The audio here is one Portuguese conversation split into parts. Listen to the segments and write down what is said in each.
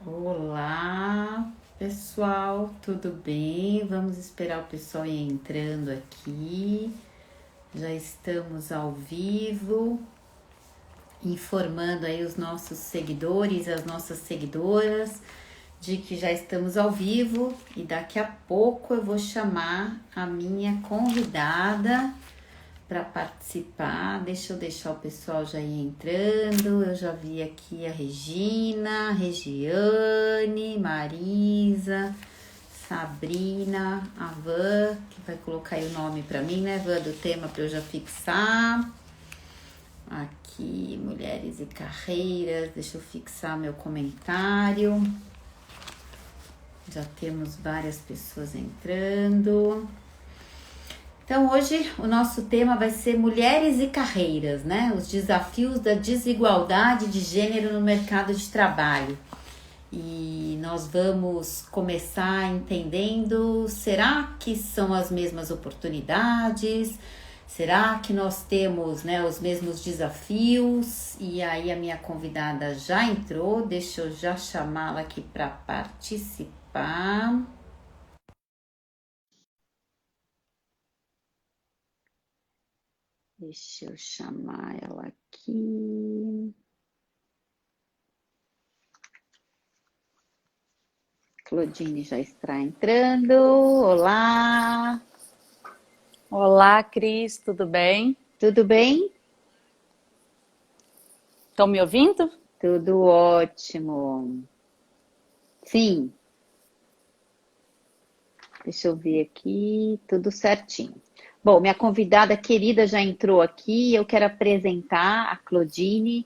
Olá, pessoal, tudo bem? Vamos esperar o pessoal ir entrando aqui. Já estamos ao vivo, informando aí os nossos seguidores, as nossas seguidoras, de que já estamos ao vivo e daqui a pouco eu vou chamar a minha convidada para participar. Deixa eu deixar o pessoal já ir entrando. Eu já vi aqui a Regina, Regiane, Marisa, Sabrina, a Van, que vai colocar aí o nome para mim, né, Van, do tema para eu já fixar. Aqui, mulheres e carreiras, deixa eu fixar meu comentário. Já temos várias pessoas entrando. Então, hoje o nosso tema vai ser mulheres e carreiras, né? Os desafios da desigualdade de gênero no mercado de trabalho. E nós vamos começar entendendo, será que são as mesmas oportunidades? Será que nós temos, né, os mesmos desafios? E aí a minha convidada já entrou, deixa eu já chamá-la aqui para participar. Deixa eu chamar ela aqui. Claudine já está entrando. Olá, Olá, Cris, tudo bem? tudo bem? Estão me ouvindo? Tudo ótimo. Sim, deixa eu ver aqui, tudo certinho. Bom, minha convidada querida já entrou aqui. Eu quero apresentar a Claudine.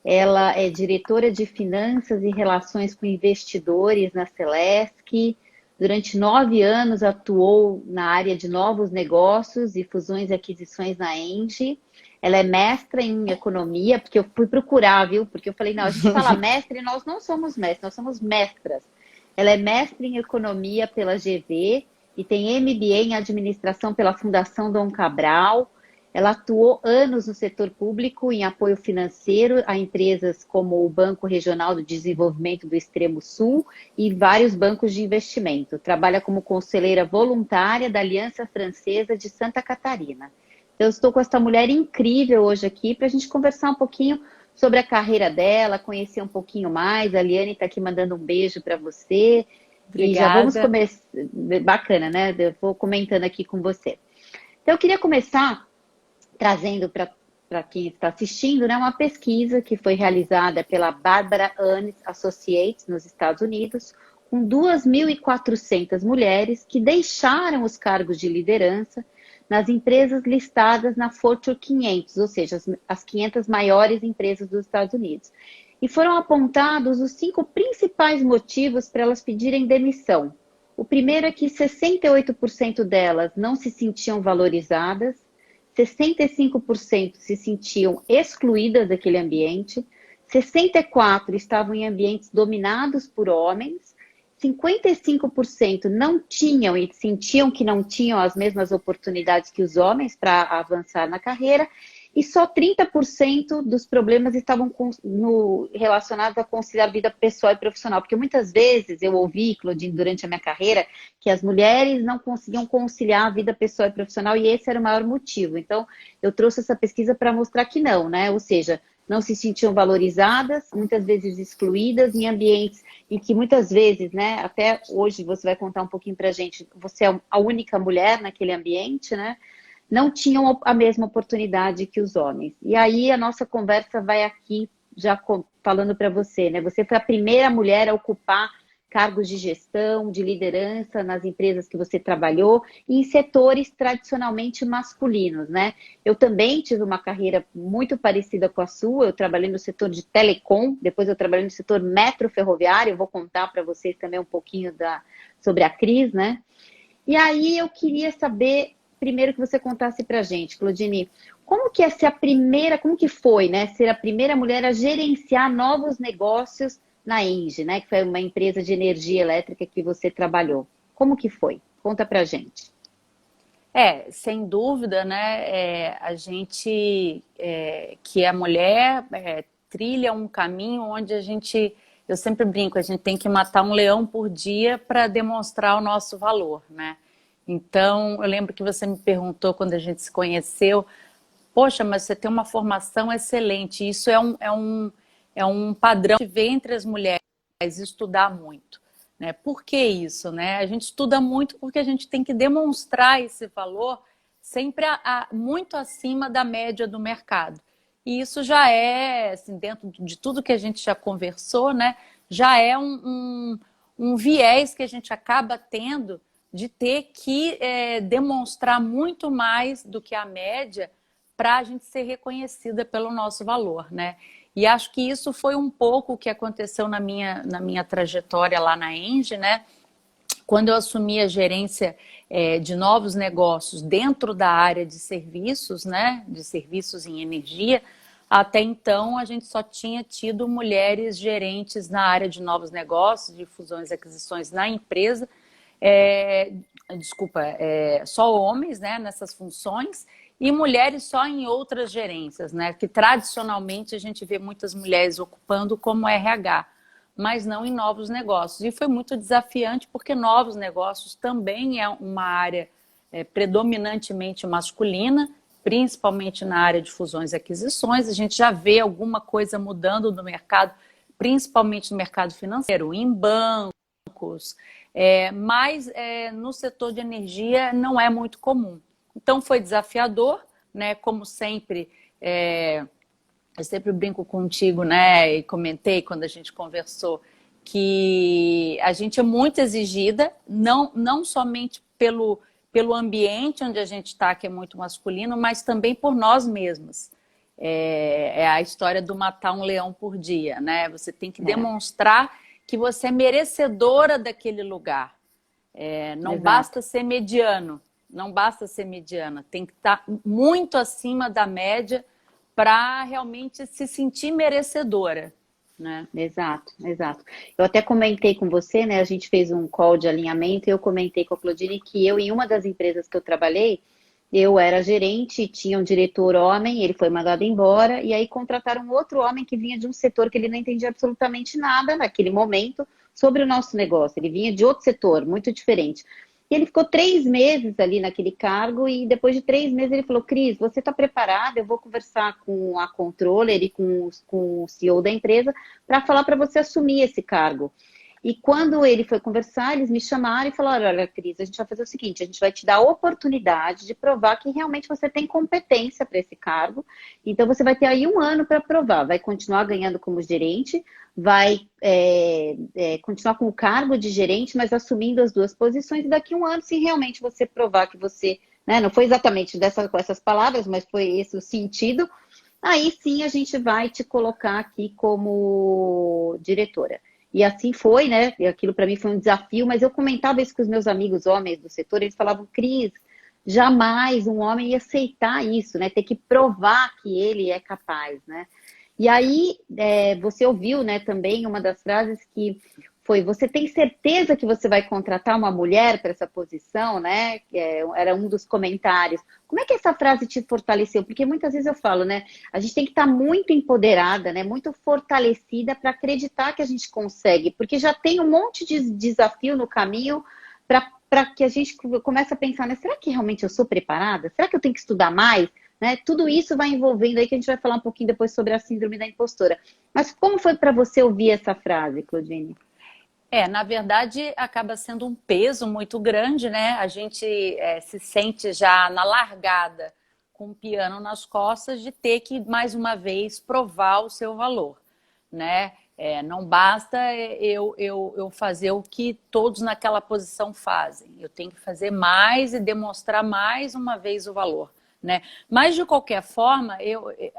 Ela é diretora de Finanças e Relações com Investidores na Celesc. Durante 9 anos atuou na área de novos negócios e fusões e aquisições na Engie. Ela é mestra em economia, porque eu fui procurar, viu? Porque eu falei, não, a gente fala mestre, nós não somos mestres, nós somos mestras. Ela é mestre em economia pela GV e tem MBA em administração pela Fundação Dom Cabral. Ela atuou anos no setor público em apoio financeiro a empresas como o Banco Regional do Desenvolvimento do Extremo Sul e vários bancos de investimento. Trabalha como conselheira voluntária da Aliança Francesa de Santa Catarina. Então, eu estou com essa mulher incrível hoje aqui para a gente conversar um pouquinho sobre a carreira dela, conhecer um pouquinho mais. A Liane está aqui mandando um beijo para você. E já vamos Obrigada. começar. Bacana, né? Eu vou comentando aqui com você. Então, eu queria começar trazendo para quem está assistindo, né, uma pesquisa que foi realizada pela Barbara Annis Associates nos Estados Unidos, com 2.400 mulheres que deixaram os cargos de liderança nas empresas listadas na Fortune 500, ou seja, as 500 maiores empresas dos Estados Unidos. E foram apontados os 5 principais motivos para elas pedirem demissão. O primeiro é que 68% delas não se sentiam valorizadas, 65% se sentiam excluídas daquele ambiente, 64% estavam em ambientes dominados por homens, 55% não tinham e sentiam que não tinham as mesmas oportunidades que os homens para avançar na carreira, e só 30% dos problemas estavam relacionados a conciliar vida pessoal e profissional. Porque muitas vezes eu ouvi, Claudine, durante a minha carreira, que as mulheres não conseguiam conciliar a vida pessoal e profissional, e esse era o maior motivo. Então, eu trouxe essa pesquisa para mostrar que não, né? Ou seja, não se sentiam valorizadas, muitas vezes excluídas em ambientes em que muitas vezes, né, até hoje você vai contar um pouquinho para a gente, você é a única mulher naquele ambiente, né? Não tinham a mesma oportunidade que os homens. E aí a nossa conversa vai aqui já falando para você, né? Você foi a primeira mulher a ocupar cargos de gestão, de liderança nas empresas que você trabalhou e em setores tradicionalmente masculinos, né? Eu também tive uma carreira muito parecida com a sua. Eu trabalhei no setor de telecom, depois eu trabalhei no setor metroferroviário. Eu vou contar para vocês também um pouquinho sobre a Cris, né? E aí eu queria saber, primeiro que você contasse pra gente, Claudine, como que é ser a primeira, como que foi, né, ser a primeira mulher a gerenciar novos negócios na Engie, né, que foi uma empresa de energia elétrica que você trabalhou. Como que foi? Conta pra gente. Sem dúvida, né? A gente que é mulher trilha um caminho onde a gente eu sempre brinco, a gente tem que matar um leão por dia para demonstrar o nosso valor, né? Então, eu lembro que você me perguntou quando a gente se conheceu, poxa, mas você tem uma formação excelente, isso é um padrão que vê entre as mulheres, estudar muito. Né? Por que isso? Né? A gente estuda muito porque a gente tem que demonstrar esse valor sempre muito acima da média do mercado. E isso já é, assim, dentro de tudo que a gente já conversou, né, já é um viés que a gente acaba tendo de ter que demonstrar muito mais do que a média para a gente ser reconhecida pelo nosso valor, né? E acho que isso foi um pouco o que aconteceu na minha trajetória lá na Engie, né? Quando eu assumi a gerência de novos negócios dentro da área de serviços, né? De serviços em energia, até então a gente só tinha tido mulheres gerentes na área de novos negócios, de fusões e aquisições na empresa. Só homens, né, nessas funções, e mulheres só em outras gerências, né, que tradicionalmente a gente vê muitas mulheres ocupando como RH, mas não em novos negócios. E foi muito desafiante porque novos negócios também é uma área predominantemente masculina, principalmente na área de fusões e aquisições. A gente já vê alguma coisa mudando no mercado, principalmente no mercado financeiro, em bancos, mas no setor de energia não é muito comum. Então foi desafiador, né? Como sempre, eu sempre brinco contigo, né? E comentei quando a gente conversou que a gente é muito exigida, não somente pelo ambiente onde a gente está, que é muito masculino, mas também por nós mesmas. É a história do matar um leão por dia, né? Você tem que demonstrar que você é merecedora daquele lugar. Não basta ser mediano, não basta ser mediana, tem que estar muito acima da média para realmente se sentir merecedora, né? Exato, exato. Eu até comentei com você, né? A gente fez um call de alinhamento e eu comentei com a Claudine que eu, em uma das empresas que eu trabalhei, eu era gerente, tinha um diretor homem, ele foi mandado embora, e aí contrataram outro homem que vinha de um setor que ele não entendia absolutamente nada naquele momento sobre o nosso negócio. Ele vinha de outro setor, muito diferente. E ele ficou 3 meses ali naquele cargo e depois de 3 meses ele falou, Cris, você está preparada? Eu vou conversar com a controller e com o CEO da empresa para falar para você assumir esse cargo. E quando ele foi conversar, eles me chamaram e falaram, olha, Cris, a gente vai fazer o seguinte, a gente vai te dar a oportunidade de provar que realmente você tem competência para esse cargo. Então, você vai ter aí 1 ano para provar. Vai continuar ganhando como gerente, vai continuar com o cargo de gerente, mas assumindo as duas posições. E daqui 1 ano, se realmente você provar que você, né, não foi exatamente com essas palavras, mas foi esse o sentido, aí sim a gente vai te colocar aqui como diretora. E assim foi, né? E aquilo para mim foi um desafio, mas eu comentava isso com os meus amigos homens do setor, eles falavam, Cris, jamais um homem ia aceitar isso, né? Ter que provar que ele é capaz, né? E aí, você ouviu, né, também uma das frases que foi, você tem certeza que você vai contratar uma mulher para essa posição, né? Era um dos comentários. Como é que essa frase te fortaleceu? Porque muitas vezes eu falo, né? A gente tem que estar muito empoderada, né? Muito fortalecida para acreditar que a gente consegue, porque já tem um monte de desafio no caminho para que a gente comece a pensar, né? Será que realmente eu sou preparada? Será que eu tenho que estudar mais? Né? Tudo isso vai envolvendo aí, que a gente vai falar um pouquinho depois sobre a síndrome da impostora. Mas como foi para você ouvir essa frase, Claudine? Na verdade, acaba sendo um peso muito grande, né? A gente se sente já na largada, com o piano nas costas, de ter que, mais uma vez, provar o seu valor, né? Não basta eu fazer o que todos naquela posição fazem. Eu tenho que fazer mais e demonstrar mais uma vez o valor, né? Mas, de qualquer forma,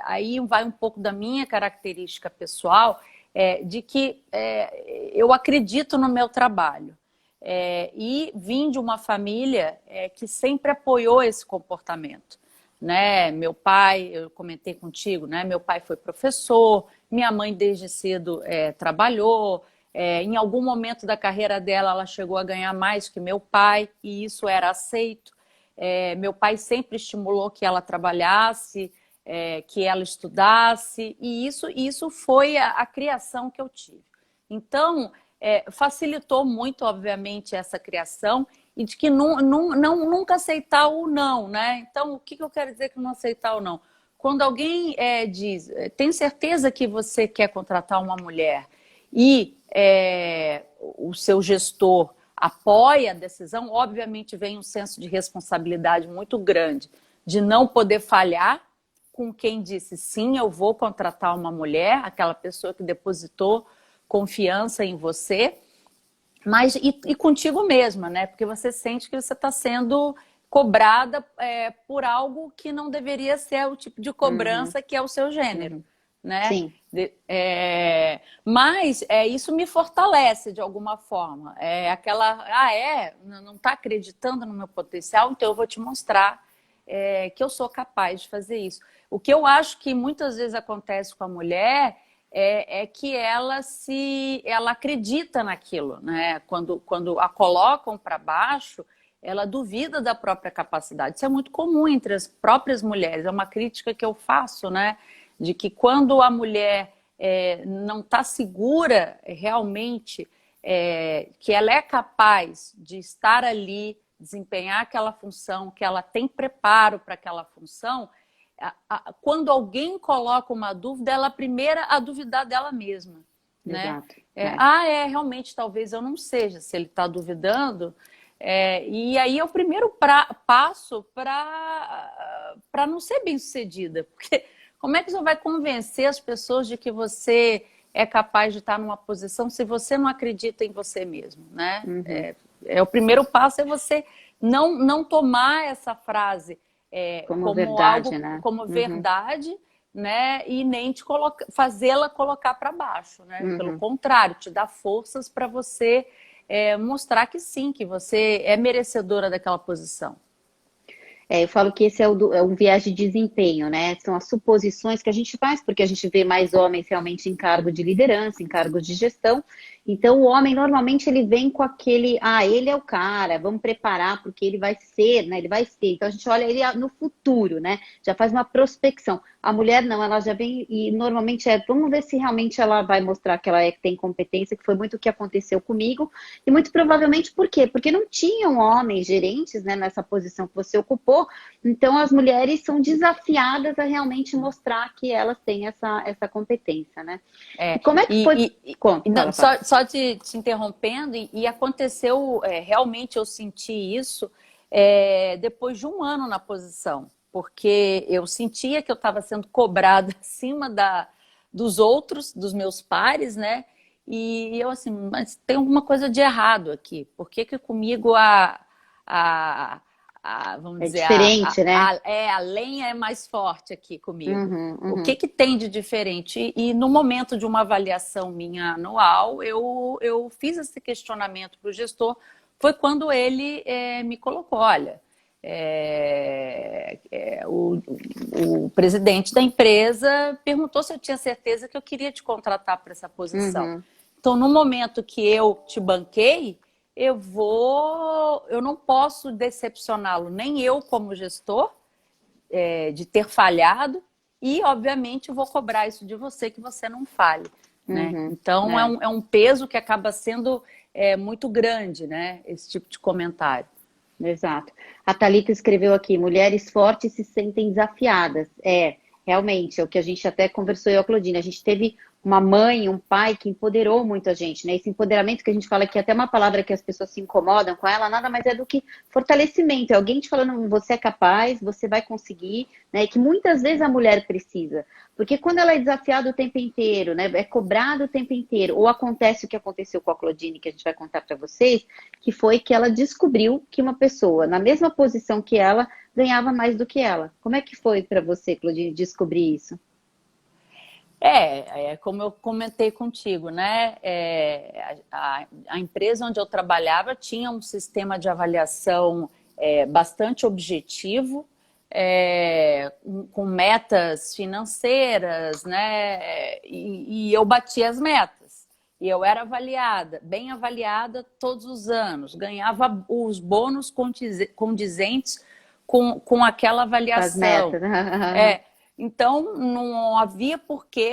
aí vai um pouco da minha característica pessoal, de que eu acredito no meu trabalho. E vim de uma família que sempre apoiou esse comportamento. Né? Meu pai, eu comentei contigo, né? Meu pai foi professor, minha mãe desde cedo trabalhou, em algum momento da carreira dela ela chegou a ganhar mais que meu pai e isso era aceito. Meu pai sempre estimulou que ela trabalhasse, que ela estudasse, e isso foi a criação que eu tive. Então, facilitou muito, obviamente, essa criação e de que nunca aceitar o não, né? Então, o que eu quero dizer com não aceitar o não? Quando alguém diz, tem certeza que você quer contratar uma mulher e o seu gestor apoia a decisão, obviamente vem um senso de responsabilidade muito grande de não poder falhar com quem disse sim, eu vou contratar uma mulher, aquela pessoa que depositou confiança em você, mas e contigo mesma, né? Porque você sente que você está sendo cobrada por algo que não deveria ser o tipo de cobrança que é o seu gênero, né? Sim. Mas isso me fortalece de alguma forma. Não está acreditando no meu potencial, então eu vou te mostrar que eu sou capaz de fazer isso. O que eu acho que muitas vezes acontece com a mulher é que ela acredita naquilo, né? Quando a colocam para baixo, ela duvida da própria capacidade. Isso é muito comum entre as próprias mulheres. É uma crítica que eu faço, né? De que quando a mulher não está segura realmente que ela é capaz de estar ali, desempenhar aquela função, que ela tem preparo para aquela função, quando alguém coloca uma dúvida, ela primeira a duvidar dela mesma. Né? Exato. Realmente talvez eu não seja, se ele está duvidando. E aí é o primeiro passo para não ser bem-sucedida. Porque como é que você vai convencer as pessoas de que você é capaz de estar numa posição se você não acredita em você mesmo? Né? O primeiro passo é você não tomar essa frase Como verdade, algo, né? como verdade, né? E nem fazê-la colocar para baixo, né? Pelo contrário, te dá forças para você mostrar que sim, que você é merecedora daquela posição. Eu falo que esse é um viés de desempenho, né? São as suposições que a gente faz, porque a gente vê mais homens realmente em cargo de liderança, em cargos de gestão. Então, o homem, normalmente, ele vem com aquele, ele é o cara, vamos preparar, porque ele vai ser, né? Ele vai ser. Então, a gente olha ele no futuro, né? Já faz uma prospecção. A mulher, não, ela já vem e, normalmente, vamos ver se realmente ela vai mostrar que ela tem competência, que foi muito o que aconteceu comigo. E, muito provavelmente, por quê? Porque não tinham homens gerentes, né, nessa posição que você ocupou. Então, as mulheres são desafiadas a realmente mostrar que elas têm essa competência, né? E como é que foi? Conta, só te interrompendo, e aconteceu, realmente eu senti isso depois de um ano na posição, porque eu sentia que eu estava sendo cobrada acima dos outros, dos meus pares, né? E eu assim, mas tem alguma coisa de errado aqui. Por que comigo vamos dizer, diferente, né? a lenha é mais forte aqui comigo. O que tem de diferente? E no momento de uma avaliação minha anual, eu fiz esse questionamento para o gestor. Foi quando ele me colocou, olha, o presidente da empresa perguntou se eu tinha certeza que eu queria te contratar para essa posição. Então, no momento que eu te banquei, eu não posso decepcioná-lo, nem eu como gestor, de ter falhado, e obviamente eu vou cobrar isso de você, que você não falhe. Né? Então é um peso que acaba sendo muito grande, né? Esse tipo de comentário. Exato. A Thalita escreveu aqui, mulheres fortes se sentem desafiadas. Realmente, é o que a gente até conversou eu e a Claudine. A gente teve uma mãe, um pai que empoderou muito a gente, né? Esse empoderamento que a gente fala que é até uma palavra que as pessoas se incomodam com ela, nada mais é do que fortalecimento. É alguém te falando, você é capaz, você vai conseguir, né? E que muitas vezes a mulher precisa. Porque quando ela é desafiada o tempo inteiro, né? É cobrada o tempo inteiro, ou acontece o que aconteceu com a Claudine, que a gente vai contar para vocês, que foi que ela descobriu que uma pessoa na mesma posição que ela ganhava mais do que ela. Como é que foi para você, Claudine, descobrir isso? Como eu comentei contigo, né? A empresa onde eu trabalhava tinha um sistema de avaliação bastante objetivo, com metas financeiras, né? E eu batia as metas. E eu era bem avaliada todos os anos, ganhava os bônus condizentes com aquela avaliação. As metas. Então, não havia por que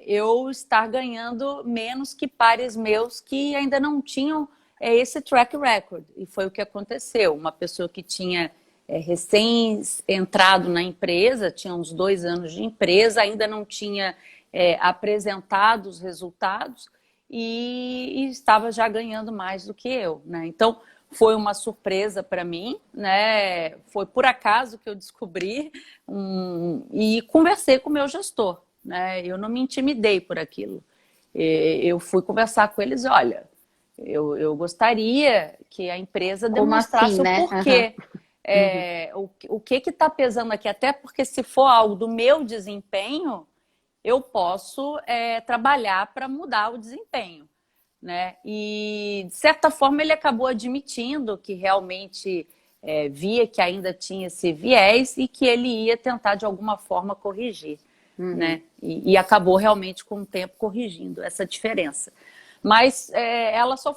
eu estar ganhando menos que pares meus que ainda não tinham esse track record. E foi o que aconteceu. Uma pessoa que tinha recém-entrado na empresa, tinha uns 2 anos de empresa, ainda não tinha apresentado os resultados e estava já ganhando mais do que eu, né? Então, foi uma surpresa para mim, né? Foi por acaso que eu descobri e conversei com o meu gestor, né? Eu não me intimidei por aquilo. Eu fui conversar com eles, olha, eu gostaria que a empresa Como demonstrasse assim, o né? porquê. Uhum. O que está pesando aqui, até porque se for algo do meu desempenho, eu posso trabalhar para mudar o desempenho, né? E, de certa forma, ele acabou admitindo que realmente via que ainda tinha esse viés e que ele ia tentar, de alguma forma, corrigir, Uhum. né? E acabou realmente, com o tempo, corrigindo essa diferença. Mas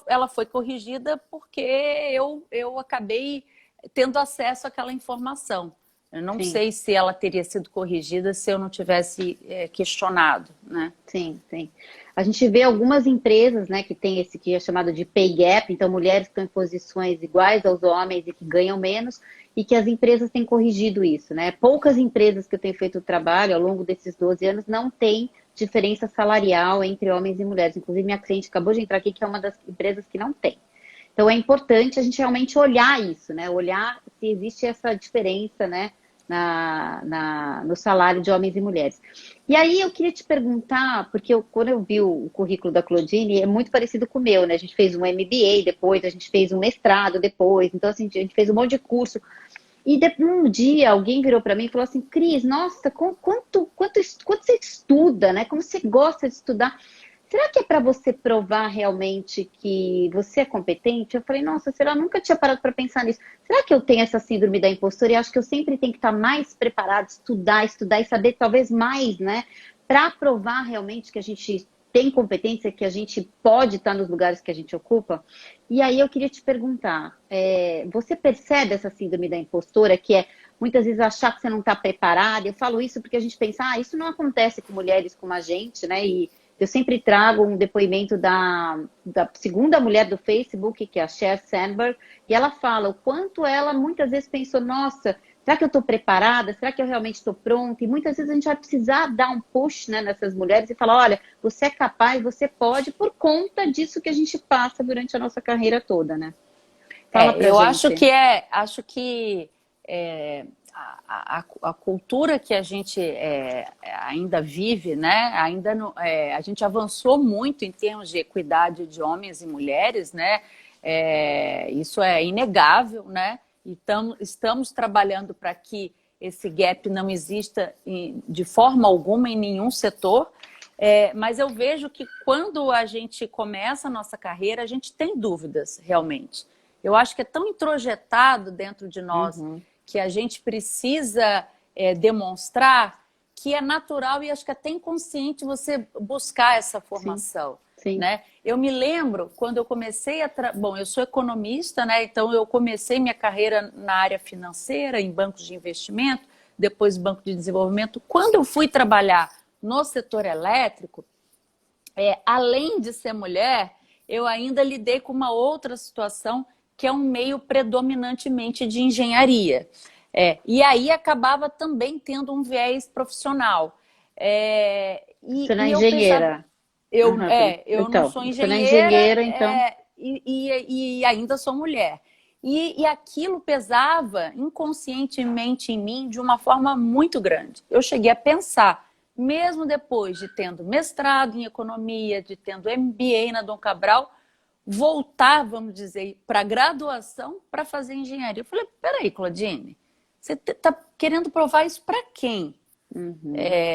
ela foi corrigida porque eu acabei tendo acesso àquela informação. Eu não Sim. sei se ela teria sido corrigida se eu não tivesse questionado, né? Sim, sim. A gente vê algumas empresas, né, que tem esse que é chamado de pay gap, então mulheres que estão em posições iguais aos homens e que ganham menos, e que as empresas têm corrigido isso, né? Poucas empresas que eu tenho feito o trabalho ao longo desses 12 anos não têm diferença salarial entre homens e mulheres. Inclusive, minha cliente acabou de entrar aqui, que é uma das empresas que não tem. Então, é importante a gente realmente olhar isso, né? Olhar se existe essa diferença, né? No salário de homens e mulheres. E aí eu queria te perguntar, porque quando eu vi o currículo da Claudine, é muito parecido com o meu, né? A gente fez um MBA depois, a gente fez um mestrado depois, então assim, a gente fez um monte de curso. E um dia alguém virou para mim e falou assim, Cris, nossa, quanto você estuda, né? Como você gosta de estudar. Será que é para você provar realmente que você é competente? Eu falei, nossa, será? Eu nunca tinha parado para pensar nisso. Será que eu tenho essa síndrome da impostora? E acho que eu sempre tenho que estar mais preparado, estudar e saber talvez mais, né? Para provar realmente que a gente tem competência, que a gente pode estar nos lugares que a gente ocupa. E aí eu queria te perguntar, você percebe essa síndrome da impostora, que é muitas vezes achar que você não está preparada? Eu falo isso porque a gente pensa, isso não acontece com mulheres como a gente, né? E eu sempre trago um depoimento da segunda mulher do Facebook, que é a Cher Sandberg, e ela fala o quanto ela muitas vezes pensou, nossa, será que eu estou preparada? Será que eu realmente estou pronta? E muitas vezes a gente vai precisar dar um push, né, nessas mulheres e falar, olha, você é capaz, você pode, por conta disso que a gente passa durante a nossa carreira toda, né? Fala pra Eu gente. acho que a cultura que a gente ainda vive, né? Ainda a gente avançou muito em termos de equidade de homens e mulheres, né? Isso é inegável, né? Então, estamos trabalhando para que esse gap não exista de forma alguma em nenhum setor. Mas eu vejo que quando a gente começa a nossa carreira, a gente tem dúvidas, realmente. Eu acho que é tão introjetado dentro de nós Uhum. que a gente precisa demonstrar que é natural e acho que até inconsciente você buscar essa Sim, formação, sim. né? Eu me lembro quando eu comecei Bom, eu sou economista, né? Então eu comecei minha carreira na área financeira, em bancos de investimento, depois banco de desenvolvimento. Quando eu fui trabalhar no setor elétrico, além de ser mulher, eu ainda lidei com uma outra situação que é um meio predominantemente de engenharia. E aí acabava também tendo um viés profissional. Você não é E eu pensava, engenheira. Aham, eu não então, sou você não é engenheira engenheira, então. e ainda sou mulher. E aquilo pesava inconscientemente em mim de uma forma muito grande. Eu cheguei a pensar, mesmo depois de tendo mestrado em economia, de tendo MBA na Dom Cabral, voltar, vamos dizer, para a graduação para fazer engenharia. Eu falei, peraí, Claudine, você está querendo provar isso para quem? Uhum.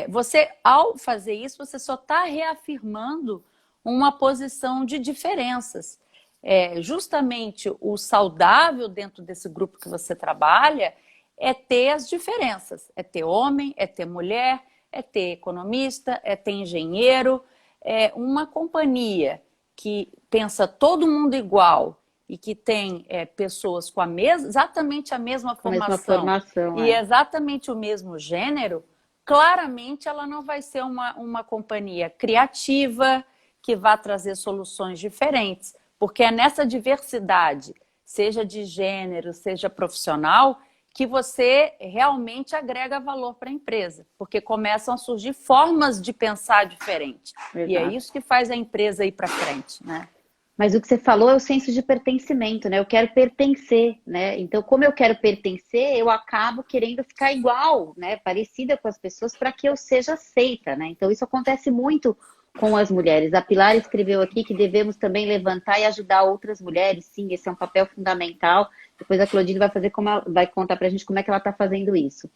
Você, ao fazer isso, você só está reafirmando uma posição de diferenças. Justamente o saudável dentro desse grupo que você trabalha é ter as diferenças. É ter homem, é ter mulher, é ter economista, é ter engenheiro. Uma companhia que pensa todo mundo igual e que tem pessoas com exatamente a mesma Com a mesma formação formação, e exatamente o mesmo gênero, claramente ela não vai ser uma companhia criativa, que vai trazer soluções diferentes, porque é nessa diversidade, seja de gênero, seja profissional, que você realmente agrega valor para a empresa, porque começam a surgir formas de pensar diferente. Exato. E é isso que faz a empresa ir para frente, né? Mas o que você falou é o senso de pertencimento, né? Eu quero pertencer, né? Então, como eu quero pertencer, eu acabo querendo ficar igual, né? Parecida com as pessoas para que eu seja aceita, né? Então, isso acontece muito com as mulheres. A Pilar escreveu aqui que devemos também levantar e ajudar outras mulheres. Sim, esse é um papel fundamental. Depois a Claudine vai contar para a gente como é que ela está fazendo isso.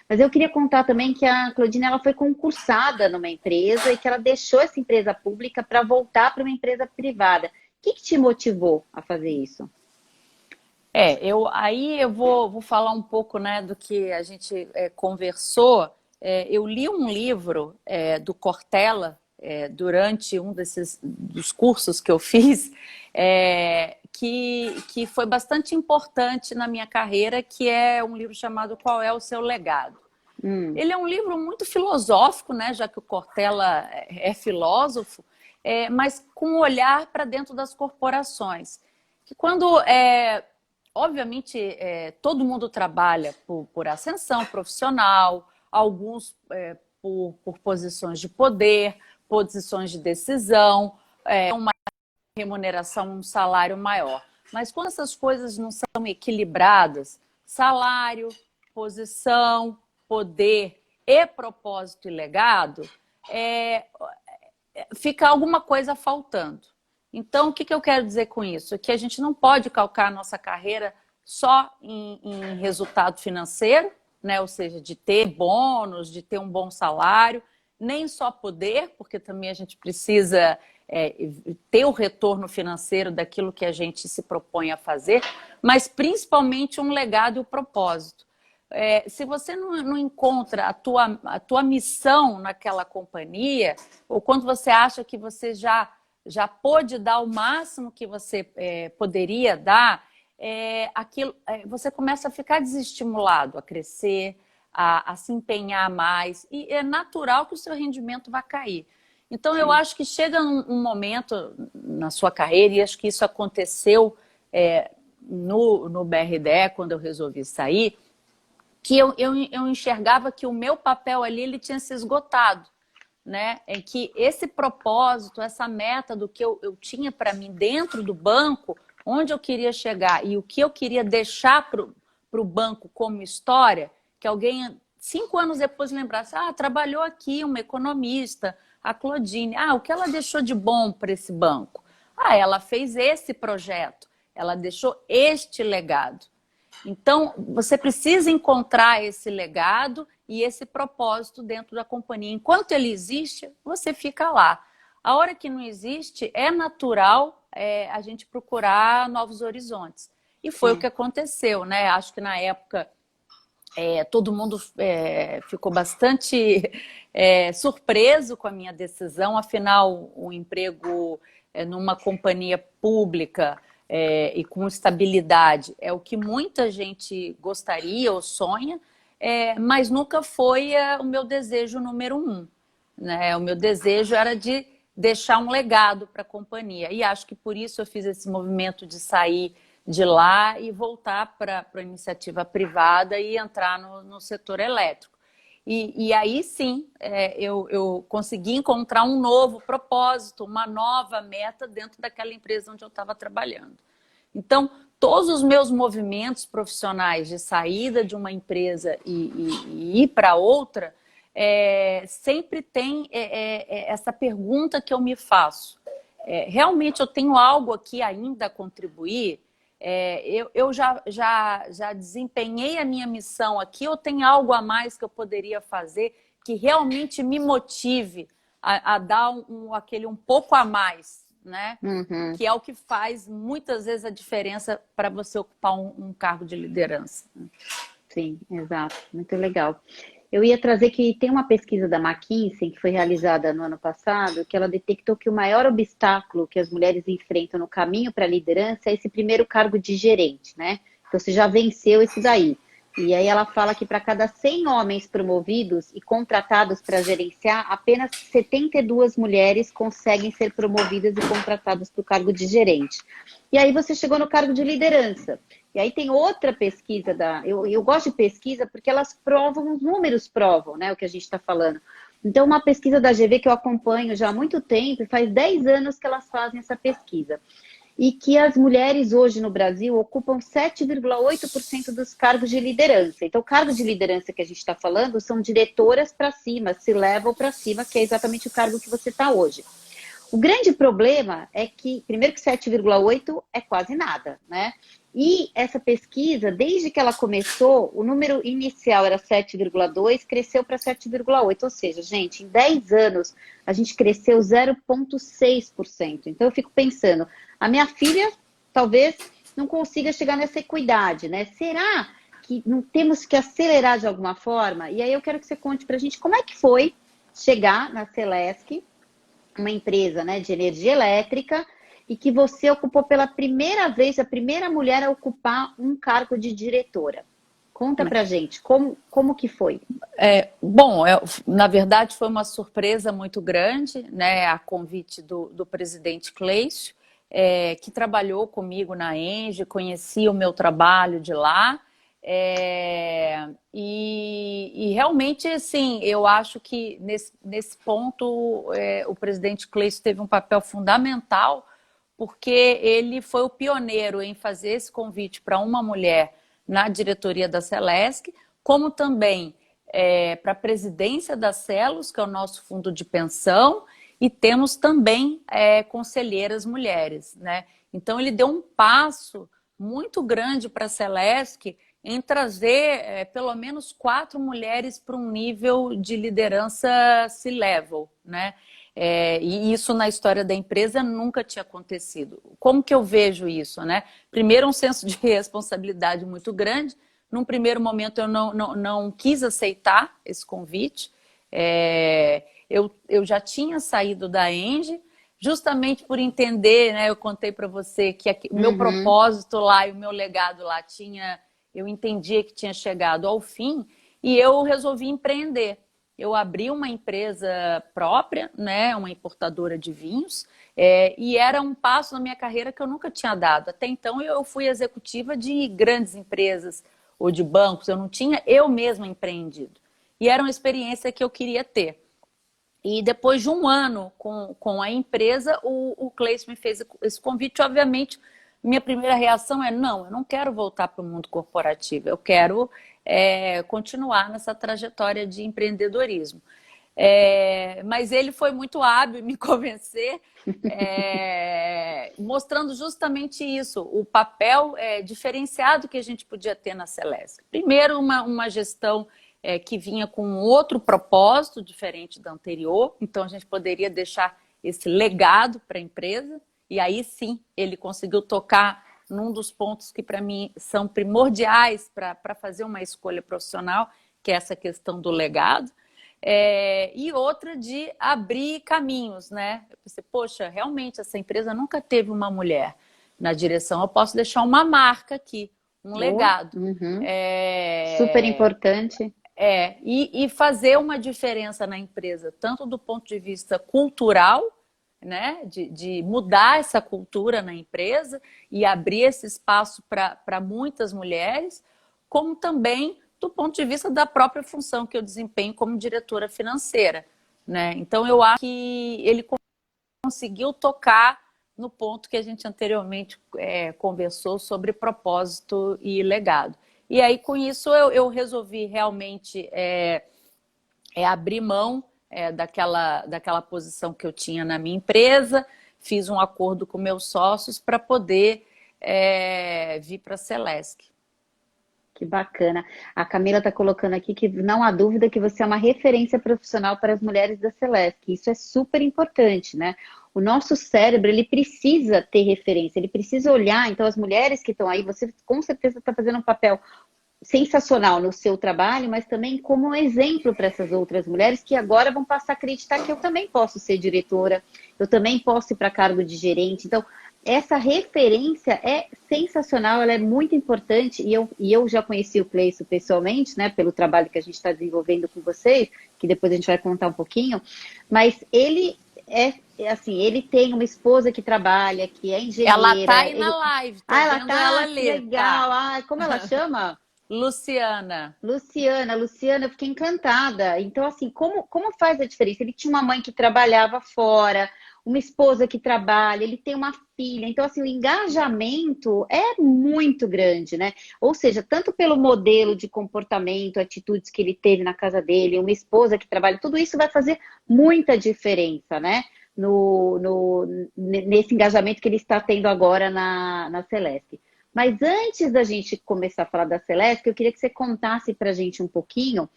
Mas eu queria contar também que a Claudine ela foi concursada numa empresa e que ela deixou essa empresa pública para voltar para uma empresa privada. O que te motivou a fazer isso? Aí eu vou falar um pouco, né, do que a gente conversou. Eu li um livro do Cortella durante um dos cursos que eu fiz, que foi bastante importante na minha carreira, que é um livro chamado Qual é o Seu Legado? Ele é um livro muito filosófico, né, já que o Cortella é filósofo, mas com um olhar para dentro das corporações. Que quando, obviamente, todo mundo trabalha por ascensão profissional, alguns por posições de poder, posições de decisão, uma remuneração, um salário maior. Mas quando essas coisas não são equilibradas, salário, posição, poder e propósito e legado, fica alguma coisa faltando. Então, o que eu quero dizer com isso? Que a gente não pode calcar a nossa carreira só em resultado financeiro, né? Ou seja, de ter bônus, de ter um bom salário, nem só poder, porque também a gente precisa ter o retorno financeiro daquilo que a gente se propõe a fazer, mas principalmente um legado e o propósito. Se você não encontra a tua missão naquela companhia, ou quando você acha que você já pôde dar o máximo que você poderia dar, você começa a ficar desestimulado a crescer, a se empenhar mais, e é natural que o seu rendimento vá cair. Então, eu acho que chega um momento na sua carreira, e acho que isso aconteceu no BRDE, quando eu resolvi sair, que eu enxergava que o meu papel ali ele tinha se esgotado, né? Em que esse propósito, essa meta do que eu tinha para mim dentro do banco, onde eu queria chegar e o que eu queria deixar para o banco como história, que alguém 5 anos depois lembrasse, trabalhou aqui uma economista, a Claudine, o que ela deixou de bom para esse banco? Ela fez esse projeto, ela deixou este legado. Então, você precisa encontrar esse legado e esse propósito dentro da companhia. Enquanto ele existe, você fica lá. A hora que não existe, é natural a gente procurar novos horizontes. E foi o que aconteceu, né? Acho que na época todo mundo ficou bastante surpreso com a minha decisão. Afinal, o emprego numa companhia pública e com estabilidade é o que muita gente gostaria ou sonha, mas nunca foi o meu desejo número 1. Né? O meu desejo era de deixar um legado para a companhia. E acho que por isso eu fiz esse movimento de sair de lá e voltar para a iniciativa privada e entrar no setor elétrico. E aí sim, eu consegui encontrar um novo propósito, uma nova meta dentro daquela empresa onde eu estava trabalhando. Então, todos os meus movimentos profissionais de saída de uma empresa e ir para outra, sempre tem essa pergunta que eu me faço. Realmente eu tenho algo aqui ainda a contribuir? Eu já desempenhei a minha missão aqui, ou tem algo a mais que eu poderia fazer que realmente me motive a dar aquele um pouco a mais, né? Uhum. Que é o que faz muitas vezes a diferença para você ocupar um cargo de liderança. Sim, exato. Muito legal. Eu ia trazer que tem uma pesquisa da McKinsey, que foi realizada no ano passado, que ela detectou que o maior obstáculo que as mulheres enfrentam no caminho para a liderança é esse primeiro cargo de gerente, né? Então, você já venceu isso daí. E aí ela fala que para cada 100 homens promovidos e contratados para gerenciar, apenas 72 mulheres conseguem ser promovidas e contratadas para o cargo de gerente. E aí você chegou no cargo de liderança. E aí tem outra pesquisa eu gosto de pesquisa porque elas provam, os números provam, né, o que a gente está falando. Então, uma pesquisa da GV que eu acompanho já há muito tempo, faz 10 anos que elas fazem essa pesquisa. E que as mulheres hoje no Brasil ocupam 7,8% dos cargos de liderança. Então, cargos de liderança que a gente está falando são diretoras para cima, se levam para cima, que é exatamente o cargo que você está hoje. O grande problema é que, primeiro que 7,8 é quase nada, né? E essa pesquisa, desde que ela começou, o número inicial era 7,2, cresceu para 7,8. Ou seja, gente, em 10 anos a gente cresceu 0,6%. Então eu fico pensando, a minha filha talvez não consiga chegar nessa equidade, né? Será que não temos que acelerar de alguma forma? E aí eu quero que você conte para a gente como é que foi chegar na Celesc, uma empresa, né, de energia elétrica, e que você ocupou pela primeira vez, a primeira mulher a ocupar um cargo de diretora. Conta pra gente, como que foi? Na verdade foi uma surpresa muito grande, né, a convite do presidente Cleício, que trabalhou comigo na ENGIE, conhecia o meu trabalho de lá, e realmente, assim, eu acho que nesse ponto o presidente Cleício teve um papel fundamental, porque ele foi o pioneiro em fazer esse convite para uma mulher na diretoria da Celesc, como também para a presidência da Celos, que é o nosso fundo de pensão, e temos também conselheiras mulheres, né? Então ele deu um passo muito grande para a Celesc em trazer pelo menos 4 mulheres para um nível de liderança C-level, né? E isso na história da empresa nunca tinha acontecido. Como que eu vejo isso, né? Primeiro, um senso de responsabilidade muito grande. Num primeiro momento, eu não quis aceitar esse convite. Eu já tinha saído da ENGIE, justamente por entender, né? Eu contei para você que o meu propósito lá e o meu legado lá eu entendia que tinha chegado ao fim, e eu resolvi empreender. Eu abri uma empresa própria, né, uma importadora de vinhos, e era um passo na minha carreira que eu nunca tinha dado. Até então eu fui executiva de grandes empresas ou de bancos, eu não tinha eu mesma empreendido. E era uma experiência que eu queria ter. E depois de um ano com a empresa, o Cleício me fez esse convite. Obviamente, minha primeira reação não, eu não quero voltar para o mundo corporativo, eu quero continuar nessa trajetória de empreendedorismo. Mas ele foi muito hábil em me convencer, mostrando justamente isso, o papel diferenciado que a gente podia ter na Celesc. Primeiro, uma gestão que vinha com outro propósito diferente da anterior, então a gente poderia deixar esse legado para a empresa, e aí sim ele conseguiu tocar num dos pontos que para mim são primordiais para fazer uma escolha profissional, que é essa questão do legado, e outra de abrir caminhos, né? Eu pensei, poxa, realmente essa empresa nunca teve uma mulher na direção, eu posso deixar uma marca aqui, um legado. Super importante. E fazer uma diferença na empresa, tanto do ponto de vista cultural, né, de mudar essa cultura na empresa e abrir esse espaço para muitas mulheres, como também do ponto de vista da própria função que eu desempenho como diretora financeira, né? Então eu acho que ele conseguiu tocar no ponto que a gente anteriormente conversou sobre propósito e legado. E aí com isso eu resolvi realmente abrir mão daquela posição que eu tinha na minha empresa, fiz um acordo com meus sócios para poder vir para a Celesc. Que bacana. A Camila está colocando aqui que não há dúvida que você é uma referência profissional para as mulheres da Celesc. Isso é super importante, né? O nosso cérebro, ele precisa ter referência, ele precisa olhar. Então, as mulheres que estão aí, você com certeza está fazendo um papel sensacional no seu trabalho, mas também como um exemplo para essas outras mulheres que agora vão passar a acreditar que eu também posso ser diretora, eu também posso ir para cargo de gerente. Então, essa referência é sensacional, ela é muito importante, e eu já conheci o Cleison pessoalmente, né, pelo trabalho que a gente está desenvolvendo com vocês, que depois a gente vai contar um pouquinho, mas ele assim, ele tem uma esposa que trabalha, que é Ela tá engenheira, aí na live, tô ah, ela vendo ela tá, que ler, tá? legal, ah, como ela chama? Luciana. Luciana, eu fiquei encantada. Então, assim, como faz a diferença? Ele tinha uma mãe que trabalhava fora, uma esposa que trabalha, ele tem uma filha. Então, assim, o engajamento é muito grande, né? Ou seja, tanto pelo modelo de comportamento, atitudes que ele teve na casa dele, uma esposa que trabalha, tudo isso vai fazer muita diferença, né? Nesse engajamento que ele está tendo agora na Celeste. Mas antes da gente começar a falar da Celeste, eu queria que você contasse para a gente um pouquinho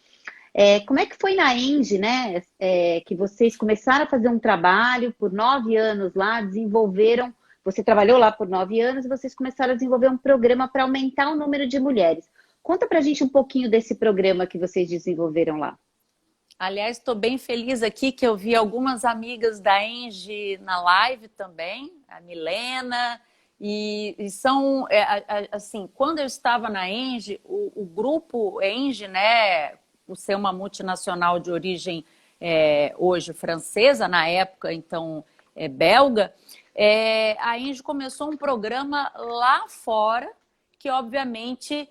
como é que foi na Engie, né? Que vocês começaram a fazer um trabalho por 9 anos lá, desenvolveram. Você trabalhou lá por 9 anos e vocês começaram a desenvolver um programa para aumentar o número de mulheres. Conta para a gente um pouquinho desse programa que vocês desenvolveram lá. Aliás, estou bem feliz aqui que eu vi algumas amigas da Engie na live também, a Milena, e são, assim, quando eu estava na Engie, o grupo Engie, né, por ser uma multinacional de origem hoje francesa, na época, então, belga, a Engie começou um programa lá fora, que obviamente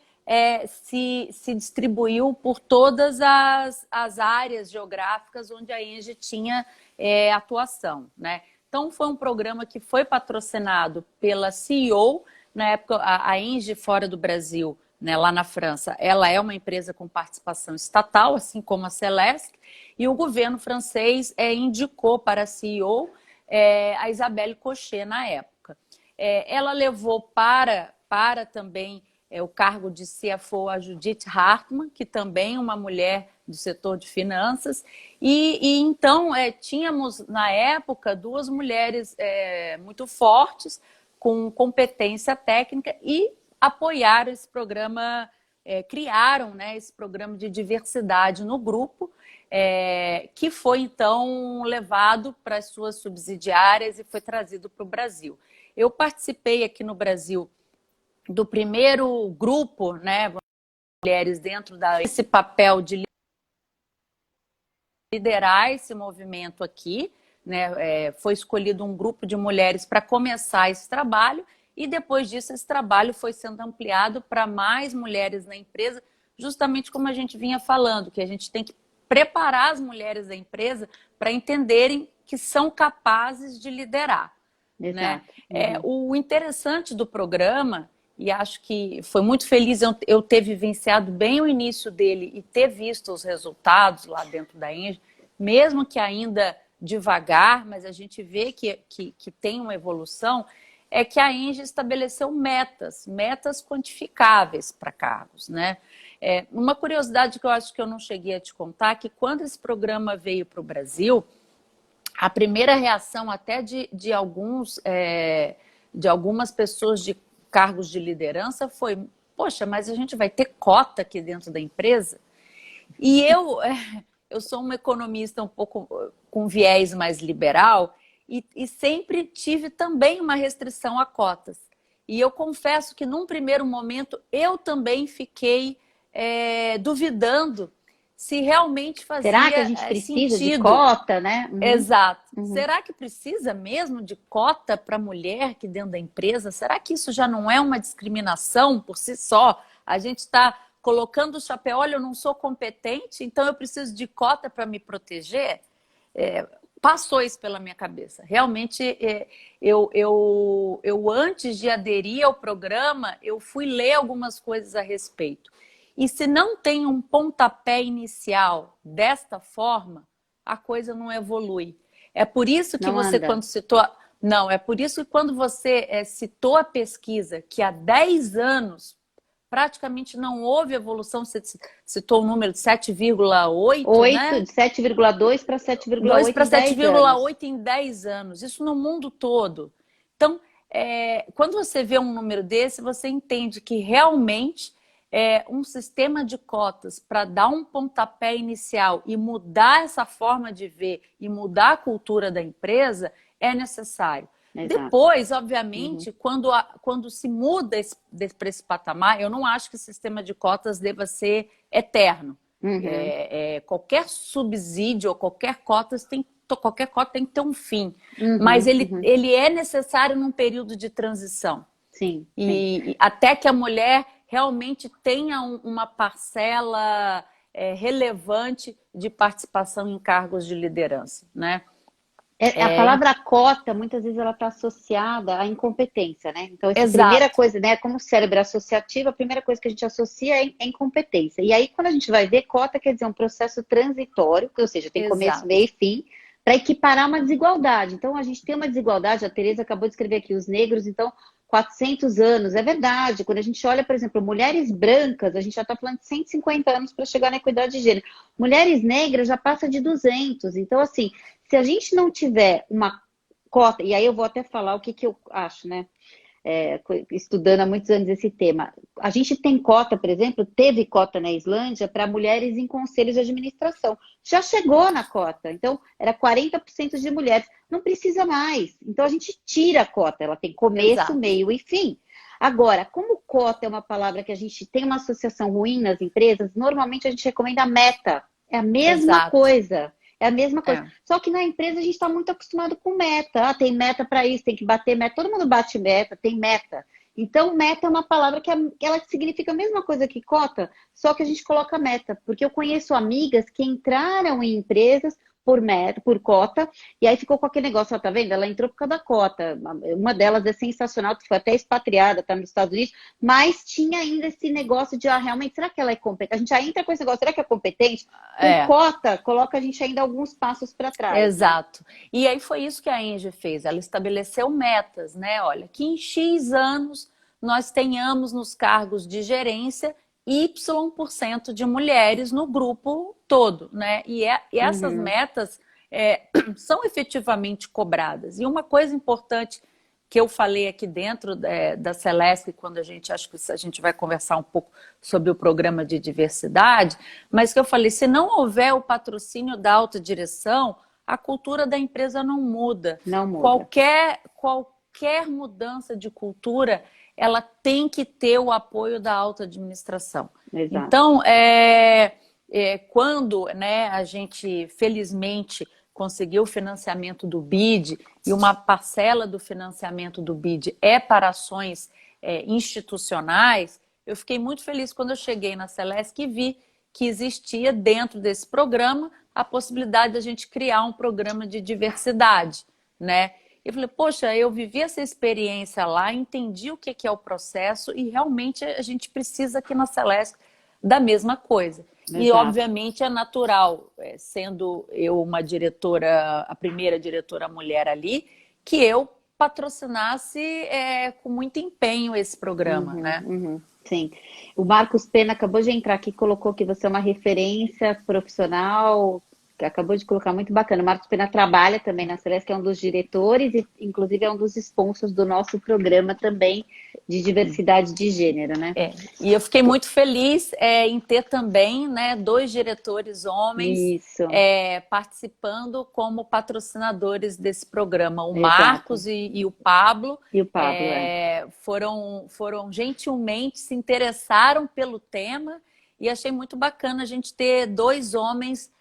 se distribuiu por todas as áreas geográficas onde a Engie tinha atuação, né? Então, foi um programa que foi patrocinado pela CEO, na época, a Engie fora do Brasil, né, lá na França, ela é uma empresa com participação estatal, assim como a Celeste, e o governo francês indicou para a CEO a Isabelle Cochet na época. Ela levou para também o cargo de CFO a Judith Hartmann, que também é uma mulher do setor de finanças, e então tínhamos na época duas mulheres muito fortes, com competência técnica, e apoiaram esse programa, criaram, né, esse programa de diversidade no grupo, que foi então levado para as suas subsidiárias e foi trazido para o Brasil. Eu participei aqui no Brasil do primeiro grupo, né, mulheres dentro desse papel de liderar esse movimento aqui, né, foi escolhido um grupo de mulheres para começar esse trabalho e depois disso esse trabalho foi sendo ampliado para mais mulheres na empresa, justamente como a gente vinha falando, que a gente tem que preparar as mulheres da empresa para entenderem que são capazes de liderar. Né? O interessante do programa, e acho que foi muito feliz eu ter vivenciado bem o início dele e ter visto os resultados lá dentro da Engie, mesmo que ainda devagar, mas a gente vê que tem uma evolução, é que a Engie estabeleceu metas quantificáveis para cargos. Né? Uma curiosidade que eu acho que eu não cheguei a te contar, é que quando esse programa veio para o Brasil, a primeira reação até de algumas pessoas de cargos de liderança foi: poxa, mas a gente vai ter cota aqui dentro da empresa? E eu sou uma economista um pouco com viés mais liberal e sempre tive também uma restrição a cotas. E eu confesso que num primeiro momento eu também fiquei duvidando se realmente fazia Será que a gente precisa sentido. de cota, né? Exato. Será que precisa mesmo de cota para mulher aqui dentro da empresa? Será que isso já não é uma discriminação por si só? A gente está colocando o chapéu, olha, eu não sou competente, então eu preciso de cota para me proteger? Passou isso pela minha cabeça. Realmente, eu antes de aderir ao programa, eu fui ler algumas coisas a respeito. E se não tem um pontapé inicial desta forma, a coisa não evolui. É por isso que quando citou... Não, é por isso que quando você citou a pesquisa, que há 10 anos praticamente não houve evolução, você citou o número de 7,8, né? De 7,2 para 7,8 para em 10 7,8 em 10 anos. Isso no mundo todo. Então, quando você vê um número desse, você entende que realmente um sistema de cotas para dar um pontapé inicial e mudar essa forma de ver e mudar a cultura da empresa é necessário. Exato. Depois, obviamente, quando se muda para esse patamar, eu não acho que o sistema de cotas deva ser eterno. Uhum, Qualquer subsídio ou qualquer cota tem que ter um fim. Mas uhum, uhum. ele é necessário num período de transição. Sim, sim. E até que a mulher realmente tenha uma parcela relevante de participação em cargos de liderança, né? A palavra cota, muitas vezes, ela está associada à incompetência, né? Então, essa primeira Exato, coisa, né? Como o cérebro é associativo, a primeira coisa que a gente associa é incompetência. E aí, quando a gente vai ver, cota quer dizer um processo transitório, ou seja, tem começo, meio exato, e fim, para equiparar uma desigualdade. Então, a gente tem uma desigualdade, a Tereza acabou de escrever aqui, os negros, então, 400 anos, é verdade. Quando a gente olha, por exemplo, mulheres brancas, a gente já está falando de 150 anos para chegar na equidade de gênero. Mulheres negras já passa de 200. Então, assim, se a gente não tiver uma cota, e aí eu vou até falar o que eu acho, né? Estudando há muitos anos esse tema. A gente tem cota, por exemplo, teve cota na Islândia para mulheres em conselhos de administração. Já chegou na cota. Então, era 40% de mulheres. Não precisa mais. Então, a gente tira a cota. Ela tem começo, exato, meio e fim. Agora, como cota é uma palavra que a gente tem uma associação ruim nas empresas, normalmente a gente recomenda a meta. É a mesma exato. coisa. É a mesma coisa. É. Só que na empresa a gente está muito acostumado com meta. Ah, tem meta para isso, tem que bater meta. Todo mundo bate meta, tem meta. Então, meta é uma palavra que ela significa a mesma coisa que cota, só que a gente coloca meta. Porque eu conheço amigas que entraram em empresas por meta, por cota, e aí ficou com aquele negócio, ó, tá vendo? Ela entrou por causa da cota. Uma delas é sensacional, que foi até expatriada, tá nos Estados Unidos, mas tinha ainda esse negócio de, realmente, será que ela é competente? A gente já entra com esse negócio, será que é competente? Com É. cota, coloca a gente ainda alguns passos para trás, né? Exato. E aí foi isso que a Engie fez. Ela estabeleceu metas, né? Olha, que em X anos nós tenhamos nos cargos de gerência Y% de mulheres no grupo todo, né? E essas Uhum. metas são efetivamente cobradas. E uma coisa importante que eu falei aqui dentro da Celesc, quando acho que a gente vai conversar um pouco sobre o programa de diversidade, mas que eu falei, se não houver o patrocínio da alta direção, a cultura da empresa não muda. Não muda. Qualquer mudança de cultura, ela tem que ter o apoio da alta administração. Exato. Então, quando, né, a gente, felizmente, conseguiu o financiamento do BID, e uma parcela do financiamento do BID é para ações institucionais, eu fiquei muito feliz quando eu cheguei na Celesc e vi que existia dentro desse programa a possibilidade de a gente criar um programa de diversidade, né? Eu falei, poxa, eu vivi essa experiência lá, entendi o que é o processo e realmente a gente precisa aqui na Celesc da mesma coisa. E, Exato. obviamente, é natural, sendo eu uma diretora, a primeira diretora mulher ali, que eu patrocinasse com muito empenho esse programa, Uhum, né? uhum. Sim. O Marcos Pena acabou de entrar aqui, colocou que você é uma referência profissional, que acabou de colocar muito bacana. O Marcos Pena trabalha também na Celeste, que é um dos diretores e, inclusive, é um dos sponsors do nosso programa também de diversidade de gênero, né? E eu fiquei muito feliz em ter também, né, dois diretores homens Isso, participando como patrocinadores desse programa. O exato. Marcos e o Pablo E o Pablo, foram gentilmente, se interessaram pelo tema e achei muito bacana a gente ter dois homens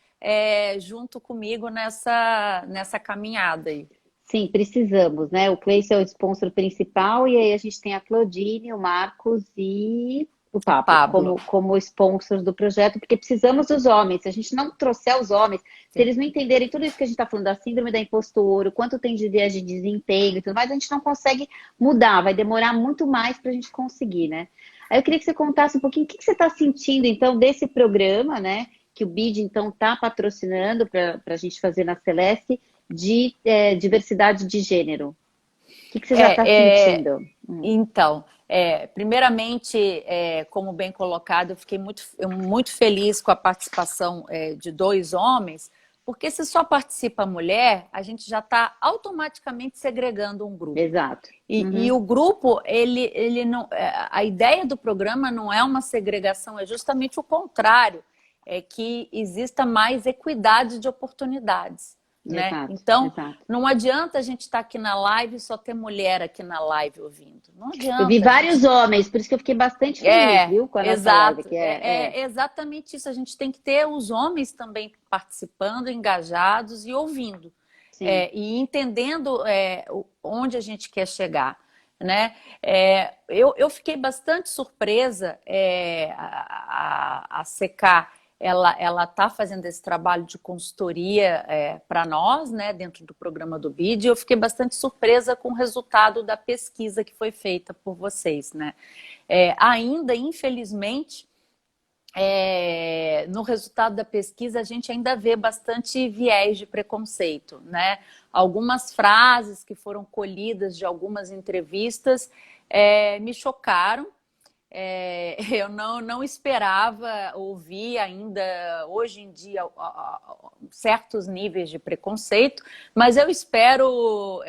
junto comigo nessa caminhada aí. Sim, precisamos, né? O Cleiton é o sponsor principal e aí a gente tem a Claudine, o Marcos e o O Pablo Pablo. como sponsors do projeto, porque precisamos dos homens. Se a gente não trouxer os homens, se Sim. eles não entenderem tudo isso que a gente está falando da síndrome da impostora, o quanto tem de viés de desempenho e tudo mais, a gente não consegue mudar, vai demorar muito mais para a gente conseguir, né? Aí eu queria que você contasse um pouquinho o que você está sentindo, então, desse programa, né? Que o BID, então, está patrocinando para a gente fazer na Celeste de diversidade de gênero. O que você já está sentindo? Então, primeiramente, como bem colocado, eu fiquei muito feliz com a participação de dois homens, porque se só participa mulher, a gente já está automaticamente segregando um grupo. Exato. E o grupo, ele não, a ideia do programa não é uma segregação, é justamente o contrário, é que exista mais equidade de oportunidades. né? Exato, Então, exato. não adianta a gente estar aqui na live e só ter mulher aqui na live ouvindo. Não Eu vi adianta, a vários gente... homens, por isso que eu fiquei bastante feliz, viu, com a nossa live Exato. aqui. É exatamente isso. A gente tem que ter os homens também participando, engajados e ouvindo. Sim. E entendendo onde a gente quer chegar, né? Eu fiquei bastante surpresa. A CK, ela está fazendo esse trabalho de consultoria para nós, né, dentro do programa do BID. Eu fiquei bastante surpresa com o resultado da pesquisa que foi feita por vocês, né? Ainda, infelizmente, no resultado da pesquisa, a gente ainda vê bastante viés de preconceito, né? Algumas frases que foram colhidas de algumas entrevistas me chocaram. Eu não esperava ouvir ainda, hoje em dia, certos níveis de preconceito, mas eu espero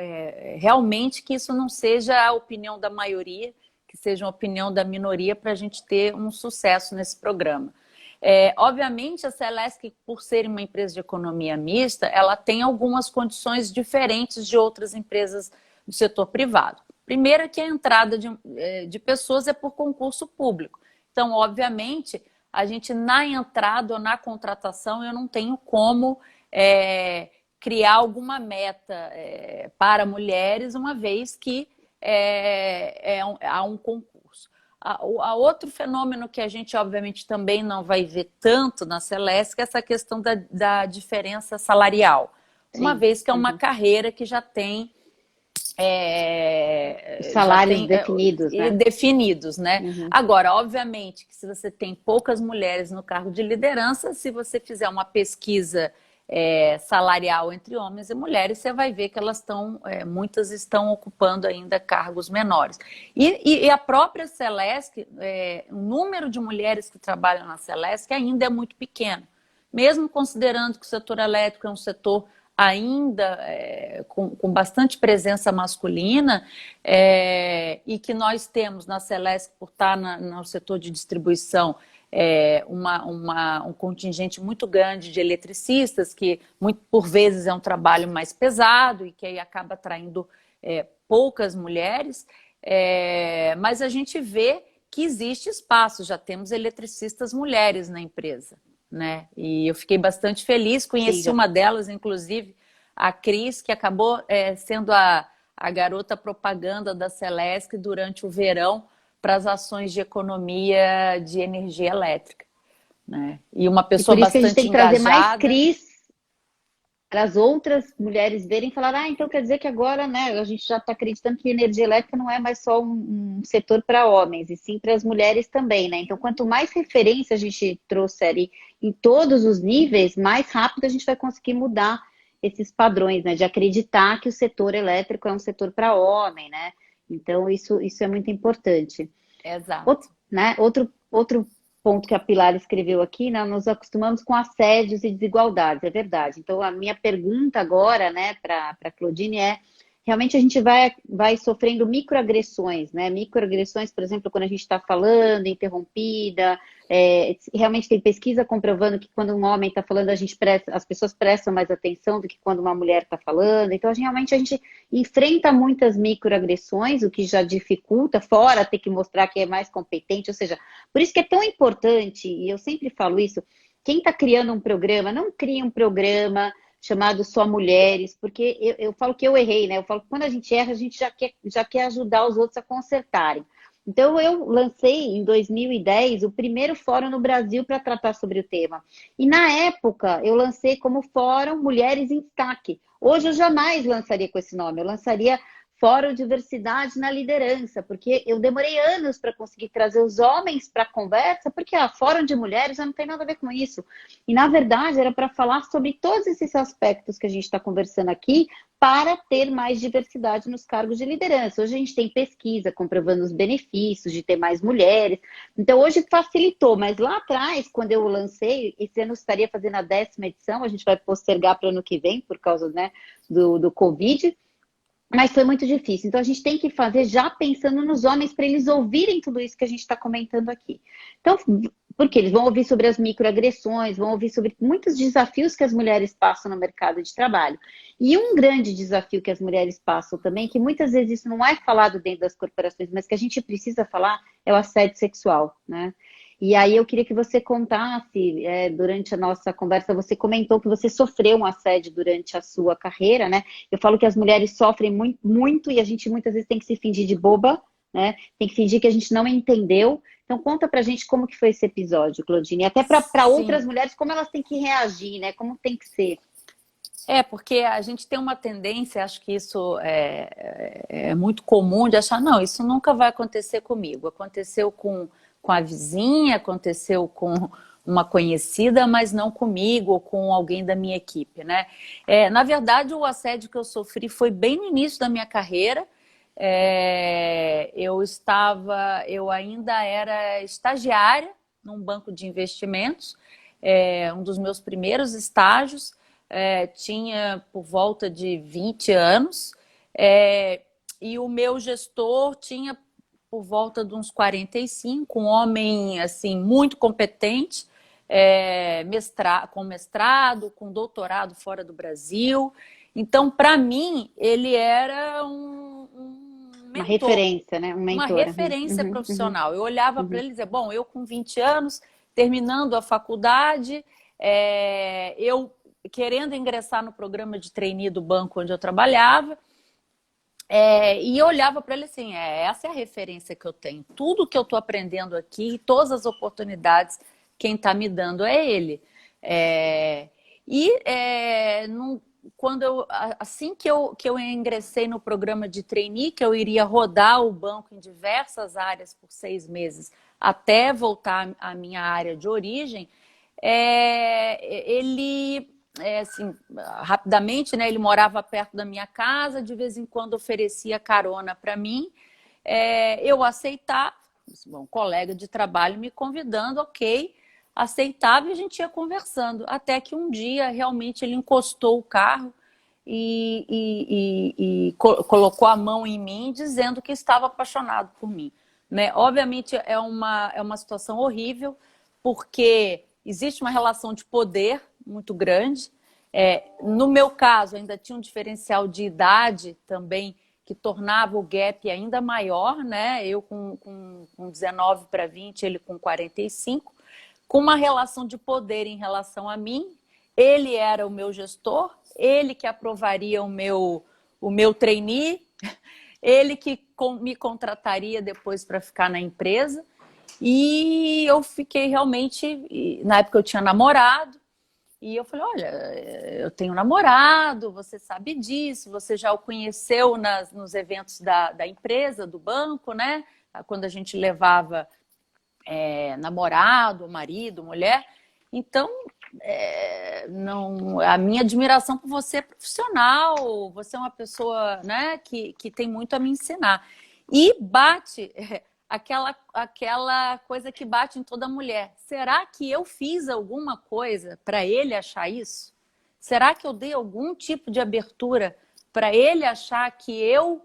realmente que isso não seja a opinião da maioria, que seja uma opinião da minoria, para a gente ter um sucesso nesse programa. Obviamente, a Celesc, por ser uma empresa de economia mista, ela tem algumas condições diferentes de outras empresas do setor privado. Primeiro é que a entrada de pessoas é por concurso público. Então, obviamente, a gente na entrada ou na contratação, eu não tenho como criar alguma meta para mulheres, uma vez que há um concurso. Outro fenômeno que a gente, obviamente, também não vai ver tanto na Celesc é essa questão da diferença salarial. Uma vez que é uma carreira que já tem os salários definidos, né? definidos, né? Uhum. Agora, obviamente, que se você tem poucas mulheres no cargo de liderança, se você fizer uma pesquisa salarial entre homens e mulheres, você vai ver que muitas estão ocupando ainda cargos menores. E a própria Celesc, o número de mulheres que trabalham na Celesc ainda é muito pequeno. Mesmo considerando que o setor elétrico é um setor ainda com bastante presença masculina, e que nós temos na Celesc, por estar no setor de distribuição, um contingente muito grande de eletricistas, que por vezes é um trabalho mais pesado e que aí acaba atraindo poucas mulheres, mas a gente vê que existe espaço, já temos eletricistas mulheres na empresa, né? E eu fiquei bastante feliz, conheci uma delas, inclusive, a Cris, que acabou sendo a garota propaganda da Celesc durante o verão para as ações de economia de energia elétrica, né? E uma pessoa bastante engajada. Por isso que a gente tem que trazer mais Cris para as outras mulheres verem e falar, então quer dizer que agora, né, a gente já está acreditando que energia elétrica não é mais só um setor para homens, e sim para as mulheres também, né? Então, quanto mais referência a gente trouxer em todos os níveis, mais rápido a gente vai conseguir mudar esses padrões, né, de acreditar que o setor elétrico é um setor para homem, né? Então, isso é muito importante. Exato. Outro ponto que a Pilar escreveu aqui, né, nos acostumamos com assédios e desigualdades, é verdade. Então, a minha pergunta agora, né, para a Claudine realmente a gente vai sofrendo microagressões, né? Microagressões, por exemplo, quando a gente está falando, interrompida, realmente tem pesquisa comprovando que quando um homem está falando, as pessoas prestam mais atenção do que quando uma mulher está falando. Então, realmente a gente enfrenta muitas microagressões, o que já dificulta, fora ter que mostrar que é mais competente, ou seja, por isso que é tão importante, e eu sempre falo isso, quem está criando um programa, não cria um programa chamado Só Mulheres, porque eu falo que eu errei, né? Eu falo que quando a gente erra, a gente já quer ajudar os outros a consertarem. Então, eu lancei em 2010 o primeiro fórum no Brasil para tratar sobre o tema. E na época, eu lancei como Fórum Mulheres em Destaque. Hoje eu jamais lançaria com esse nome, eu lançaria Fórum Diversidade na Liderança, porque eu demorei anos para conseguir trazer os homens para a conversa, porque Fórum de Mulheres já não tem nada a ver com isso. E, na verdade, era para falar sobre todos esses aspectos que a gente está conversando aqui, para ter mais diversidade nos cargos de liderança. Hoje a gente tem pesquisa comprovando os benefícios de ter mais mulheres. Então, hoje facilitou, mas lá atrás, quando eu lancei, esse ano estaria fazendo a 10ª edição, a gente vai postergar para o ano que vem, por causa, né, do Covid, mas foi muito difícil. Então, a gente tem que fazer já pensando nos homens para eles ouvirem tudo isso que a gente está comentando aqui. Então, Porque eles vão ouvir sobre as microagressões, vão ouvir sobre muitos desafios que as mulheres passam no mercado de trabalho. E um grande desafio que as mulheres passam também, que muitas vezes isso não é falado dentro das corporações, mas que a gente precisa falar, é o assédio sexual, né? E aí eu queria que você contasse, durante a nossa conversa, você comentou que você sofreu um assédio durante a sua carreira, né? Eu falo que as mulheres sofrem muito, muito e a gente muitas vezes tem que se fingir de boba, né? Tem que fingir que a gente não entendeu. Então conta pra gente como que foi esse episódio, Claudine. E até para outras Sim. mulheres, como elas têm que reagir, né? Como tem que ser. Porque a gente tem uma tendência, acho que isso é muito comum, de achar, não, isso nunca vai acontecer comigo. Aconteceu com a vizinha, aconteceu com uma conhecida, mas não comigo ou com alguém da minha equipe, né? Na verdade, o assédio que eu sofri foi bem no início da minha carreira. Eu ainda era estagiária num banco de investimentos, um dos meus primeiros estágios. Tinha por volta de 20 anos, e o meu gestor tinha por volta de uns 45, um homem assim, muito competente, com mestrado, com doutorado fora do Brasil. Então, para mim, ele era um Uma mentor, referência, né? Um uma mentor. referência Uhum, uhum, profissional. Eu olhava para uhum. ele e dizia, bom, eu com 20 anos, terminando a faculdade, eu querendo ingressar no programa de trainee do banco onde eu trabalhava, e eu olhava para ele assim, essa é a referência que eu tenho. Tudo que eu estou aprendendo aqui, todas as oportunidades, quem está me dando é ele. É, e assim que eu ingressei no programa de trainee, que eu iria rodar o banco em diversas áreas por 6 meses, até voltar à minha área de origem, ele assim, rapidamente, né? Ele morava perto da minha casa, de vez em quando oferecia carona para mim, eu aceitava, um colega de trabalho me convidando, ok, aceitava e a gente ia conversando, até que um dia realmente ele encostou o carro e colocou a mão em mim, dizendo que estava apaixonado por mim, né? Obviamente é uma situação horrível, porque existe uma relação de poder muito grande. No meu caso, ainda tinha um diferencial de idade também, que tornava o gap ainda maior, né? Eu com 19 para 20, ele com 45, com uma relação de poder em relação a mim. Ele era o meu gestor, ele que aprovaria o meu trainee, ele que me contrataria depois para ficar na empresa. E eu fiquei realmente, na época eu tinha namorado, e eu falei, olha, eu tenho namorado, você sabe disso, você já o conheceu nos eventos da empresa, do banco, né? Quando a gente levava namorado, marido, mulher. Então, não, a minha admiração por você é profissional, você é uma pessoa, né, que tem muito a me ensinar. E bate aquela coisa que bate em toda mulher. Será que eu fiz alguma coisa para ele achar isso? Será que eu dei algum tipo de abertura para ele achar que eu...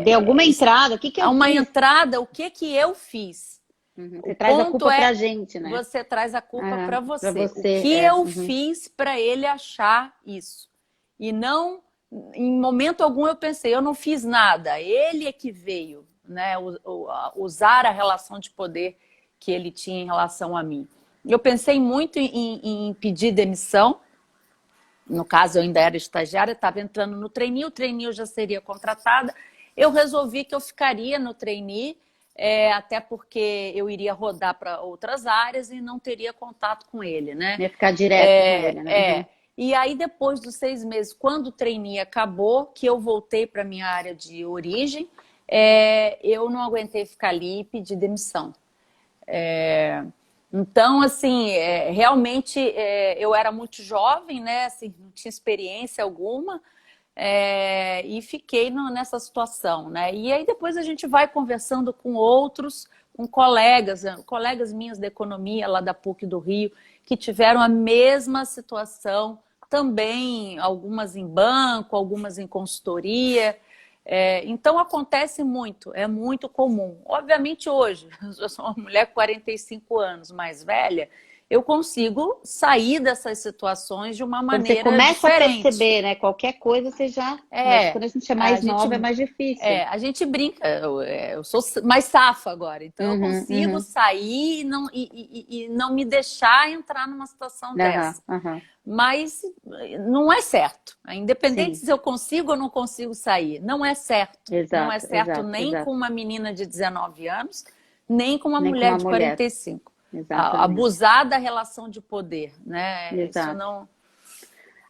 Dei alguma entrada? O que que há eu uma fiz? entrada, o que eu fiz? Uhum. O Você traz a ponto culpa é, pra gente, né? você traz a culpa para Pra você. O você. que eu fiz para ele achar isso? E não, em momento algum eu pensei, eu não fiz nada, ele é que veio, né, usar a relação de poder que ele tinha em relação a mim. Eu pensei muito em pedir demissão. No caso, eu ainda era estagiária, estava entrando no trainee, o trainee eu já seria contratada. Eu resolvi que eu ficaria no trainee, até porque eu iria rodar para outras áreas e não teria contato com ele, né? Ia ficar direto com ele, né? Uhum. E aí, depois dos 6 meses, quando o trainee acabou, que eu voltei para a minha área de origem, eu não aguentei ficar ali e pedi demissão. Então, assim, realmente eu era muito jovem, né? Assim, não tinha experiência alguma, e fiquei nessa situação, né? E aí depois a gente vai conversando com outros, com colegas, colegas minhas da economia lá da PUC do Rio, que tiveram a mesma situação, também algumas em banco, algumas em consultoria. Então acontece muito, é muito comum. Obviamente hoje, eu sou uma mulher com 45 anos mais velha, eu consigo sair dessas situações de uma Quando você maneira começa a diferente. perceber, né? Qualquer coisa você já. Mas É, quando a gente é a mais gente, nova, é mais difícil. a gente brinca, eu sou mais safa agora, então eu Uhum, consigo uhum. sair e não me deixar entrar numa situação Aham, dessa. aham. Mas não é certo. Independente Sim, se eu consigo ou não consigo sair, não é certo. Não é exato, certo exato, nem com exato. uma menina de 19 anos, nem com uma Nem com mulher uma de mulher. 45. Exatamente. Abusar da relação de poder, né? Isso Exato. não,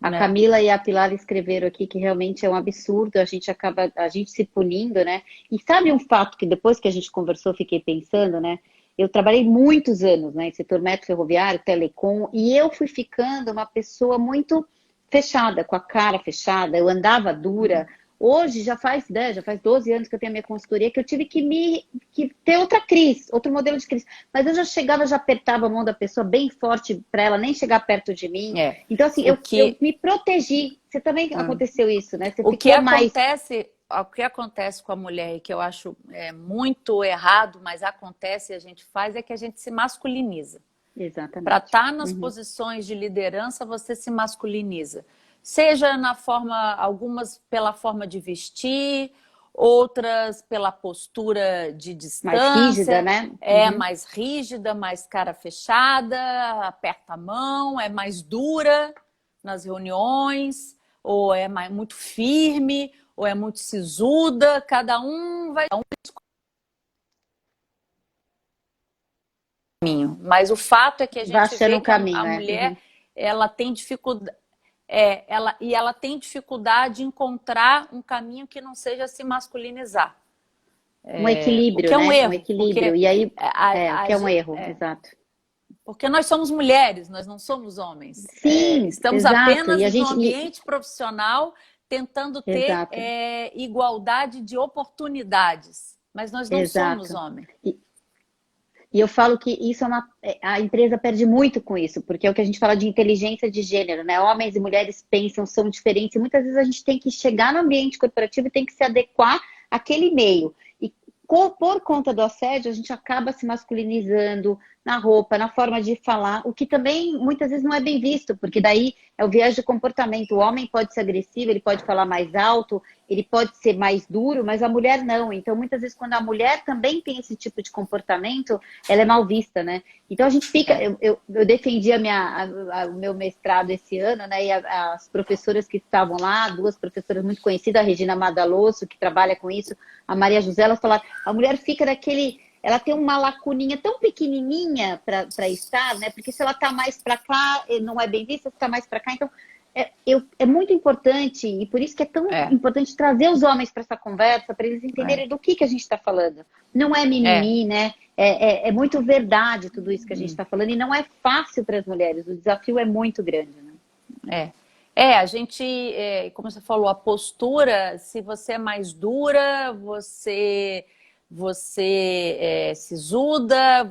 A né? Camila e a Pilar escreveram aqui que realmente é um absurdo, a gente se punindo, né? E sabe um fato que depois que a gente conversou, fiquei pensando, né? Eu trabalhei muitos anos, né, em setor médico ferroviário, telecom, e eu fui ficando uma pessoa muito fechada, com a cara fechada, eu andava dura. Hoje já faz 10, já faz 12 anos que eu tenho a minha consultoria, que eu tive que ter outra crise, outro modelo de crise. Mas eu já chegava, já apertava a mão da pessoa bem forte para ela nem chegar perto de mim. É. Então, assim, O eu que, me protegi. Você também aconteceu isso, né? Você o que ficou mais. acontece, o que acontece com a mulher e que eu acho muito errado, mas acontece e a gente faz, é que a gente se masculiniza. Para Exatamente. estar nas Uhum. posições de liderança, você se masculiniza. Seja na forma, algumas pela forma de vestir, outras pela postura de Mais rígida, distância, né? é Uhum. mais rígida, mais cara fechada, aperta a mão, é mais dura nas reuniões, ou é muito firme, ou é muito sisuda, cada um vai caminho. Mas o fato é que a Vai gente achando vê um que a, caminho, a é. mulher Uhum. ela tem dificuldade. Ela tem dificuldade de encontrar um caminho que não seja se masculinizar. Um O equilíbrio, que é um né? Um erro, equilíbrio. porque, E aí, o a, a, que é um erro, exato. porque nós somos mulheres, nós não somos homens. Sim, Estamos exato. E apenas a no gente. ambiente profissional tentando ter Exato, igualdade de oportunidades, mas nós não somos exato. homens. E eu falo que isso a empresa perde muito com isso, porque é o que a gente fala de inteligência de gênero, né? Homens e mulheres pensam, são diferentes, e muitas vezes a gente tem que chegar no ambiente corporativo e tem que se adequar àquele meio. E por conta do assédio, a gente acaba se masculinizando na roupa, na forma de falar, o que também muitas vezes não é bem visto, porque daí é o viés de comportamento. O homem pode ser agressivo, ele pode falar mais alto, ele pode ser mais duro, mas a mulher não. Então, muitas vezes, quando a mulher também tem esse tipo de comportamento, ela é mal vista, né? Então a gente fica. É. Eu defendi o meu mestrado esse ano, né? E as professoras que estavam lá, duas professoras muito conhecidas, a Regina Madalosso, que trabalha com isso, a Maria José, elas falaram, a mulher fica daquele. Ela tem uma lacuninha tão pequenininha para estar, né? Porque se ela está mais para cá, não é bem vista, se está mais para cá, então é muito importante, e por isso que é tão É, importante trazer os homens para essa conversa, para eles é, entenderem do que a gente está falando. Não é é. mimimi, né? É muito verdade tudo isso que a gente está falando, e não é fácil para as mulheres, o desafio é muito grande, né? A gente, como você falou, a postura, se você é mais dura, você é sisuda,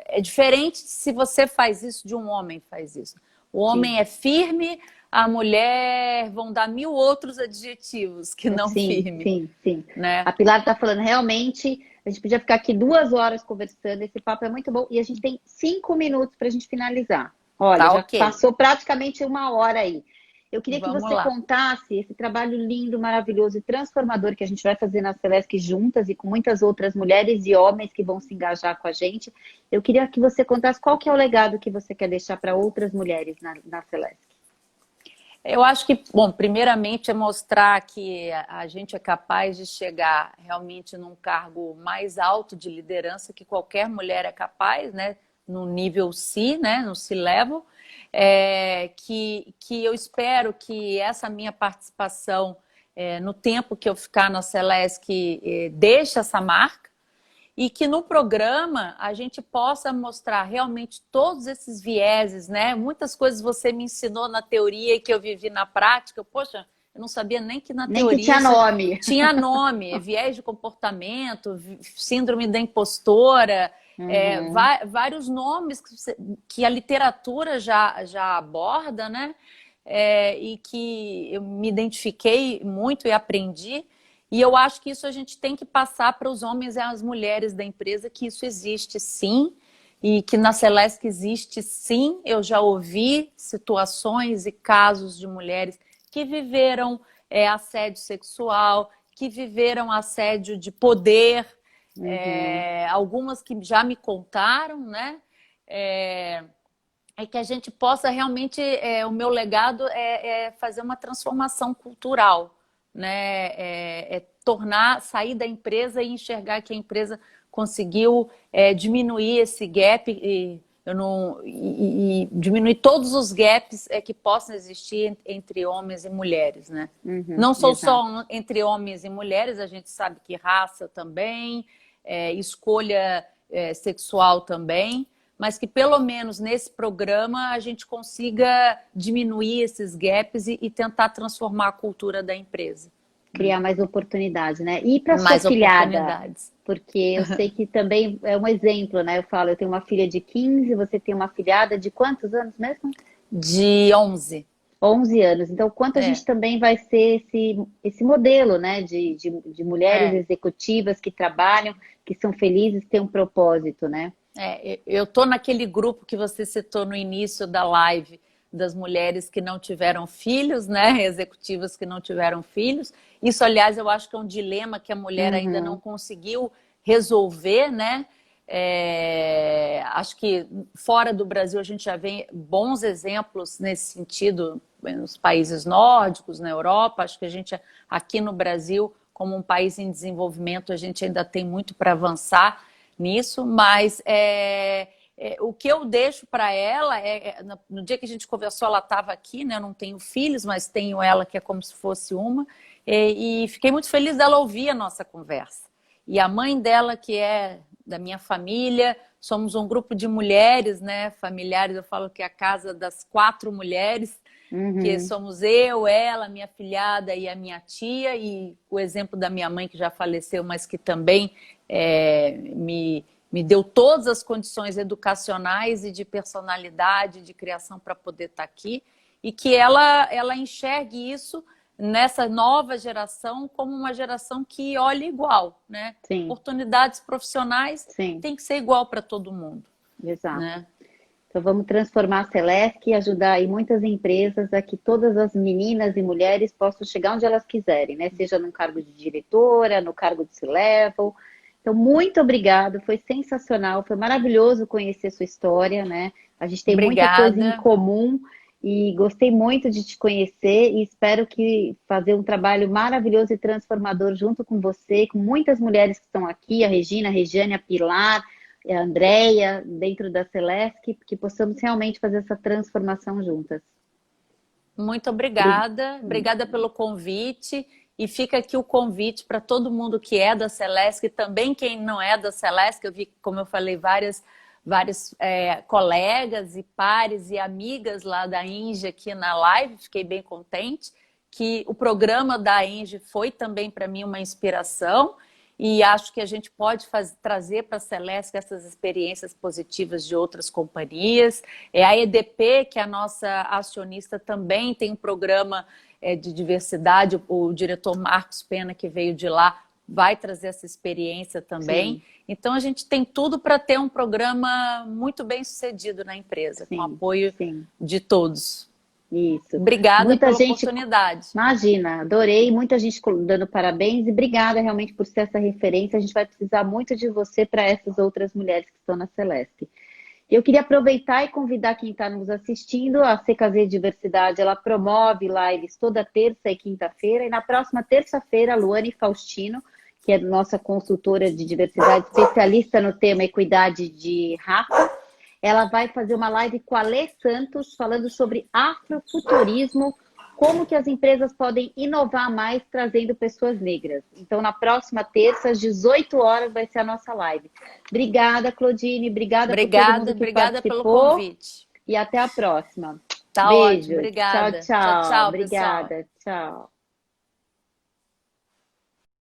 é diferente se você faz isso de um homem faz isso. O Sim, homem é firme, a mulher vão dar mil outros adjetivos que não sim, firme, sim, sim. né? A Pilar está falando, realmente, a gente podia ficar aqui 2 horas conversando, esse papo é muito bom, e a gente tem 5 minutos para a gente finalizar. Olha, Tá já ok. passou praticamente 1 hora aí. Eu queria que Vamos você lá. contasse esse trabalho lindo, maravilhoso e transformador que a gente vai fazer na Celesc juntas e com muitas outras mulheres e homens que vão se engajar com a gente. Eu queria que você contasse qual que é o legado que você quer deixar para outras mulheres na Celesc. Eu acho que, bom, primeiramente é mostrar que a gente é capaz de chegar realmente num cargo mais alto de liderança que qualquer mulher é capaz, né? No nível C, né? No C-level. Que eu espero que essa minha participação no tempo que eu ficar na Celesc deixe essa marca e que no programa a gente possa mostrar realmente todos esses vieses, né? Muitas coisas você me ensinou na teoria e que eu vivi na prática. Poxa, eu não sabia nem que na Nem que teoria tinha isso nome. tinha nome, viés de comportamento, síndrome da impostora, Uhum. vários nomes que a literatura já aborda, né? e que eu me identifiquei muito e aprendi. E eu acho que isso a gente tem que passar para os homens e as mulheres da empresa, que isso existe sim, e que na Celesc existe sim. Eu já ouvi situações e casos de mulheres que viveram assédio sexual, que viveram assédio de poder, algumas que já me contaram, né? É que a gente possa realmente, o meu legado é fazer uma transformação cultural, né? Sair da empresa e enxergar que a empresa conseguiu diminuir esse gap e diminuir todos os gaps que possam existir entre homens e mulheres, né? Não são só entre homens e mulheres, a gente sabe que raça também, escolha sexual também, mas que pelo menos nesse programa a gente consiga diminuir esses gaps e tentar transformar a cultura da empresa. Criar mais oportunidades, né? E para sua filhada, porque eu sei que também é um exemplo, né? Eu falo, eu tenho uma filha de 15, você tem uma filhada de quantos anos mesmo? De 11. 11 anos. Então, quanto a gente também vai ser esse modelo, né? De mulheres executivas que trabalham, que são felizes, têm um propósito, né? Eu estou naquele grupo que você citou no início da live, das mulheres que não tiveram filhos, né? Executivas que não tiveram filhos. Isso, aliás, eu acho que é um dilema que a mulher ainda não conseguiu resolver, né? Acho que fora do Brasil a gente já vê bons exemplos nesse sentido, nos países nórdicos, na Europa. Acho que a gente, aqui no Brasil, como um país em desenvolvimento, a gente ainda tem muito para avançar nisso, mas o que eu deixo para ela no dia que a gente conversou, ela estava aqui, né? Eu não tenho filhos, mas tenho ela que é como se fosse uma, e fiquei muito feliz dela ouvir a nossa conversa. E a mãe dela, que é da minha família, somos um grupo de mulheres, né? Familiares, eu falo que é a casa das 4 mulheres, que somos eu, ela, minha filhada e a minha tia, e o exemplo da minha mãe, que já faleceu, mas que também me deu todas as condições educacionais e de personalidade, de criação para poder estar aqui, e que ela enxergue isso nessa nova geração como uma geração que olha igual, né? Sim. Oportunidades profissionais tem que ser igual para todo mundo. Exato. Né? Então vamos transformar a Celesc e ajudar aí muitas empresas a que todas as meninas e mulheres possam chegar onde elas quiserem, né? Seja no cargo de diretora, no cargo de C-Level. Então, muito obrigada, foi sensacional, foi maravilhoso conhecer sua história, né? A gente tem muita coisa em comum e gostei muito de te conhecer e espero que fazer um trabalho maravilhoso e transformador junto com você, com muitas mulheres que estão aqui, a Regina, a Regiane, a Pilar, a Andréia, dentro da Celesc, que possamos realmente fazer essa transformação juntas. Muito obrigada, obrigada pelo convite. E fica aqui o convite para todo mundo que é da Celesc, e também quem não é da Celesc. Eu vi, como eu falei, vários colegas e pares e amigas lá da Engie aqui na live. Fiquei bem contente que o programa da Engie foi também para mim uma inspiração. E acho que a gente pode trazer para a Celesc essas experiências positivas de outras companhias. A EDP, que é a nossa acionista, também tem um programa de diversidade. O diretor Marcos Pena, que veio de lá, vai trazer essa experiência também. Sim. Então, a gente tem tudo para ter um programa muito bem sucedido na empresa, com apoio de todos. Isso. Obrigada pela oportunidade. Imagina, adorei. Muita gente dando parabéns e obrigada realmente por ser essa referência. A gente vai precisar muito de você para essas outras mulheres que estão na Celesc. Eu queria aproveitar e convidar quem está nos assistindo. A CKZ Diversidade, ela promove lives toda terça e quinta-feira. E na próxima terça-feira, a Luane Faustino, que é nossa consultora de diversidade, especialista no tema equidade de raça, ela vai fazer uma live com a Lê Santos, falando sobre afrofuturismo, como que as empresas podem inovar mais trazendo pessoas negras. Então, na próxima terça, às 18 horas, vai ser a nossa live. Obrigada, Claudine. Obrigada por todo mundo que participou. Pelo convite. E até a próxima. Tá Beijo. Ótimo, obrigada. Tchau, tchau. Tchau, obrigada. Pessoal. Tchau.